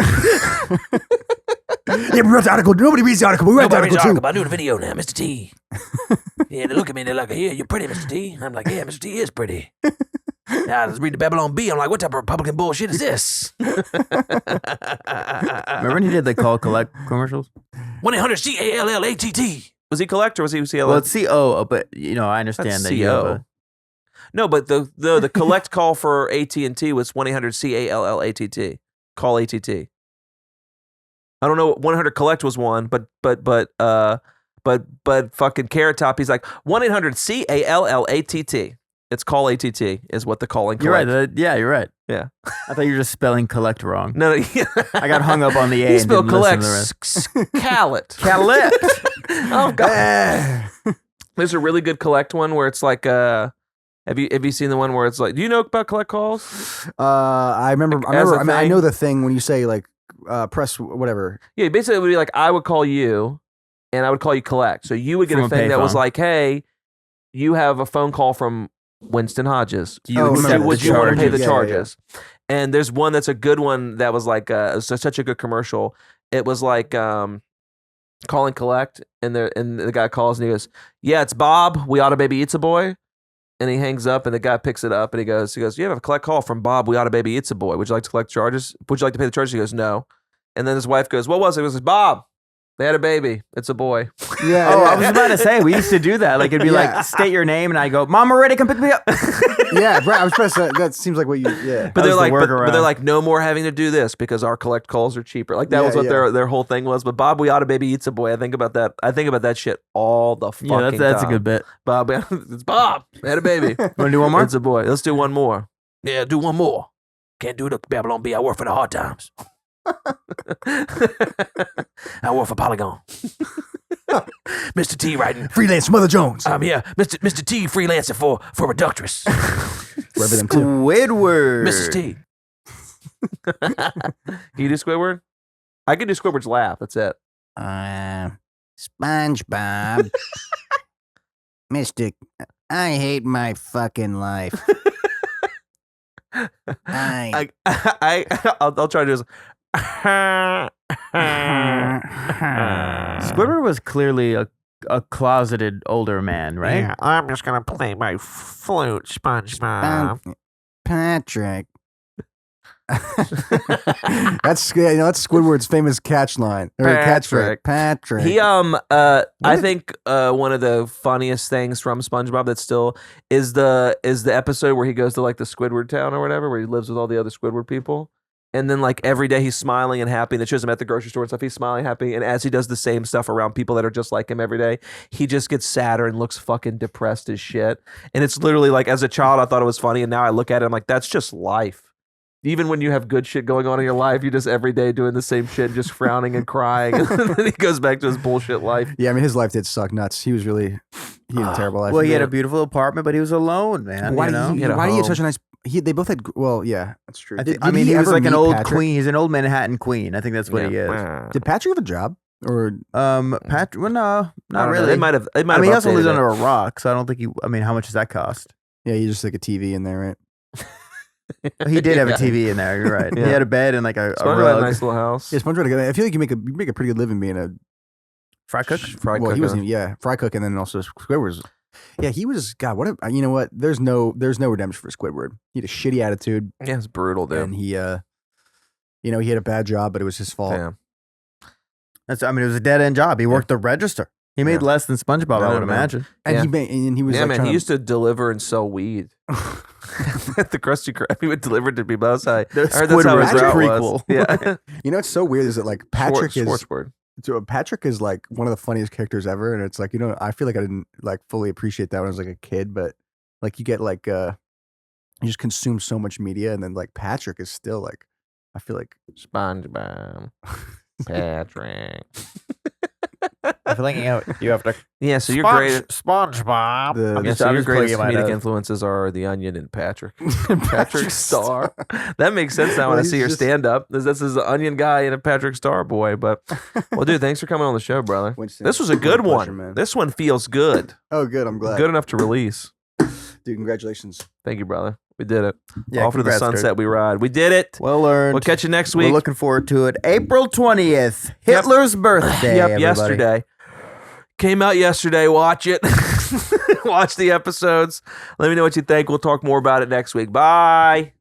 Yeah, we wrote the article. Nobody reads the article. We write the Nobody article reads the too. article, but I do the video now, Mr. T. Yeah, they look at me and they're like, "Yeah, you're pretty, Mr. T." I'm like, "Yeah, Mr. T is pretty." Now let's read the Babylon Bee. I'm like, "What type of Republican bullshit is this?" Remember when he did the call collect commercials? 1-800-CALLATT. Was he collect or was he CLA? Well, it's CO, but I understand That's that you have a, No, but the collect call for AT&T was 1-800-CALLATT. Call ATT. I don't know. 100 collect was one, but fucking Carrot Top. He's like 1-800-CALLATT. It's call ATT is what the calling. You're right. collect. You're right. Yeah. I thought you were just spelling collect wrong. No, I got hung up on the A He and spelled didn't listen collect. to the rest. Callet. Collect. Oh God. There's a really good collect one where it's like have you seen the one where it's like, do you know about collect calls? I remember. As a I thing? know the thing when you say like press whatever. Yeah, basically it would be like I would call you and I would call you collect. So you would get From a a thing that was payphone. like, hey, you have a phone call from Winston Hodges. You Oh, accept Would the you want to pay the charges. charges? And there's one that's a good one that was like such a good commercial. It was like call and collect, and the guy calls and he goes, "Yeah, it's Bob. We ought to baby eats a boy." And he hangs up, and the guy picks it up, and he goes, "You have a collect call from Bob. We ought to baby eats a boy. Would you like to collect charges? Would you like to pay the charges?" He goes, "No." And then his wife goes, "What was it?" He goes, "Bob. They had a baby. It's a boy." Yeah. Oh, I was about to say, we used to do that. Like, it'd be like, state your name, and I go, Mom, we're ready, come pick me up. Yeah, right. I was supposed to. That seems like what you. Yeah. But That they're was the like, but workaround. they're like, no more having to do this because our collect calls are cheaper. Like that Yeah, was what yeah. their whole thing was. But Bob, we ought to baby eats a boy. I think about that. I think about that shit all the fucking Yeah, that's a time. good bit. Bob, it's Bob. They had a baby. Want to do one more? It's a boy. Let's do one more. Yeah, do one more. Can't do the Babylon B. I work for the hard times. I work for Polygon. Mr. T writing. Freelance Mother Jones. I'm here. Mr. T freelancing for Reductress. Wherever them too. Squidward. Mrs. T. Can you do Squidward? I can do Squidward's laugh. That's it. SpongeBob. Mystic, I hate my fucking life. I'll try to do this. Squidward was clearly a closeted older man, right? Yeah, I'm just gonna play my flute, SpongeBob. Patrick. That's Squidward's famous catch line or catchphrase. Patrick. He I think one of the funniest things from SpongeBob that still is the episode where he goes to like the Squidward town or whatever, where he lives with all the other Squidward people. And then like every day he's smiling and happy, and it shows him at the grocery store and stuff. He's smiling, happy, and as he does the same stuff around people that are just like him every day, he just gets sadder and looks fucking depressed as shit. And it's literally like, as a child, I thought it was funny, and now I look at it, I'm like, that's just life. Even when you have good shit going on in your life, you're just every day doing the same shit, just frowning and crying, and then he goes back to his bullshit life. Yeah, I mean his life did suck nuts. He had a terrible life. Well, he had a beautiful apartment, but he was alone, man. Why you did know? he He had a have home. such a nice? They both had. Well, yeah, that's true. I Did mean, he was ever like an meet old Patrick? queen. He's an old Manhattan queen. I think that's what he is. Did Patrick have a job or? Patrick. Well, no, I not don't know. really. They might have. I mean, he also lives updated under it. a rock, so I don't think he. I mean, how much does that cost? Yeah, you just like a TV in there, right? He did have a Yeah. TV in there. You're right. Yeah. He had a bed and like a SpongeBob had rug. a nice little house. Yeah, SpongeBob. I feel like you make a pretty good living being a Fry cook. Fry well, he cooker. wasn't. Yeah, fry cook, and then also Squidward's. Yeah, he was. God, what? You know what? There's no redemption for Squidward. He had a shitty attitude, Yeah, it's brutal, dude. and he, he had a bad job, but it was his fault. Yeah. I mean, it was a dead end job. He worked the register. He made Yeah. less than SpongeBob, I Yeah, would man. imagine. And Yeah. he was Yeah, like man. trying He to- used to deliver and sell weed at the Krusty Krab. He would deliver to people. That's how I heard that's how Squidward's his route prequel. was. Yeah, You know what's so weird is that like Patrick Schwartzword. Patrick is like one of the funniest characters ever, and it's like I feel like I didn't like fully appreciate that when I was like a kid, but like you get like you just consume so much media, and then like Patrick is still like I feel like SpongeBob. Patrick. I feel like you have to. Yeah, so you're great. SpongeBob. the Yeah, just- so I'm your just playing greatest in my comedic nose. influences are The Onion and Patrick. Patrick Patrick Star. That makes sense now when I Well, see he's your just- stand up. This is an Onion guy and a Patrick Star boy. But, well, dude, thanks for coming on the show, brother. Winston, This was a it's good pleasure, one. man. This one feels good. Oh, good. I'm glad. Good enough to release. Dude, congratulations. Thank you, brother. We did it. Yeah, Off to the congrats, sunset dude. we ride. We did it. Well earned. We'll catch you next We're week. looking forward to it. April 20th, Hitler's birthday. Yep, everybody. yesterday. Came out yesterday. Watch it. Watch the episodes. Let me know what you think. We'll talk more about it next week. Bye.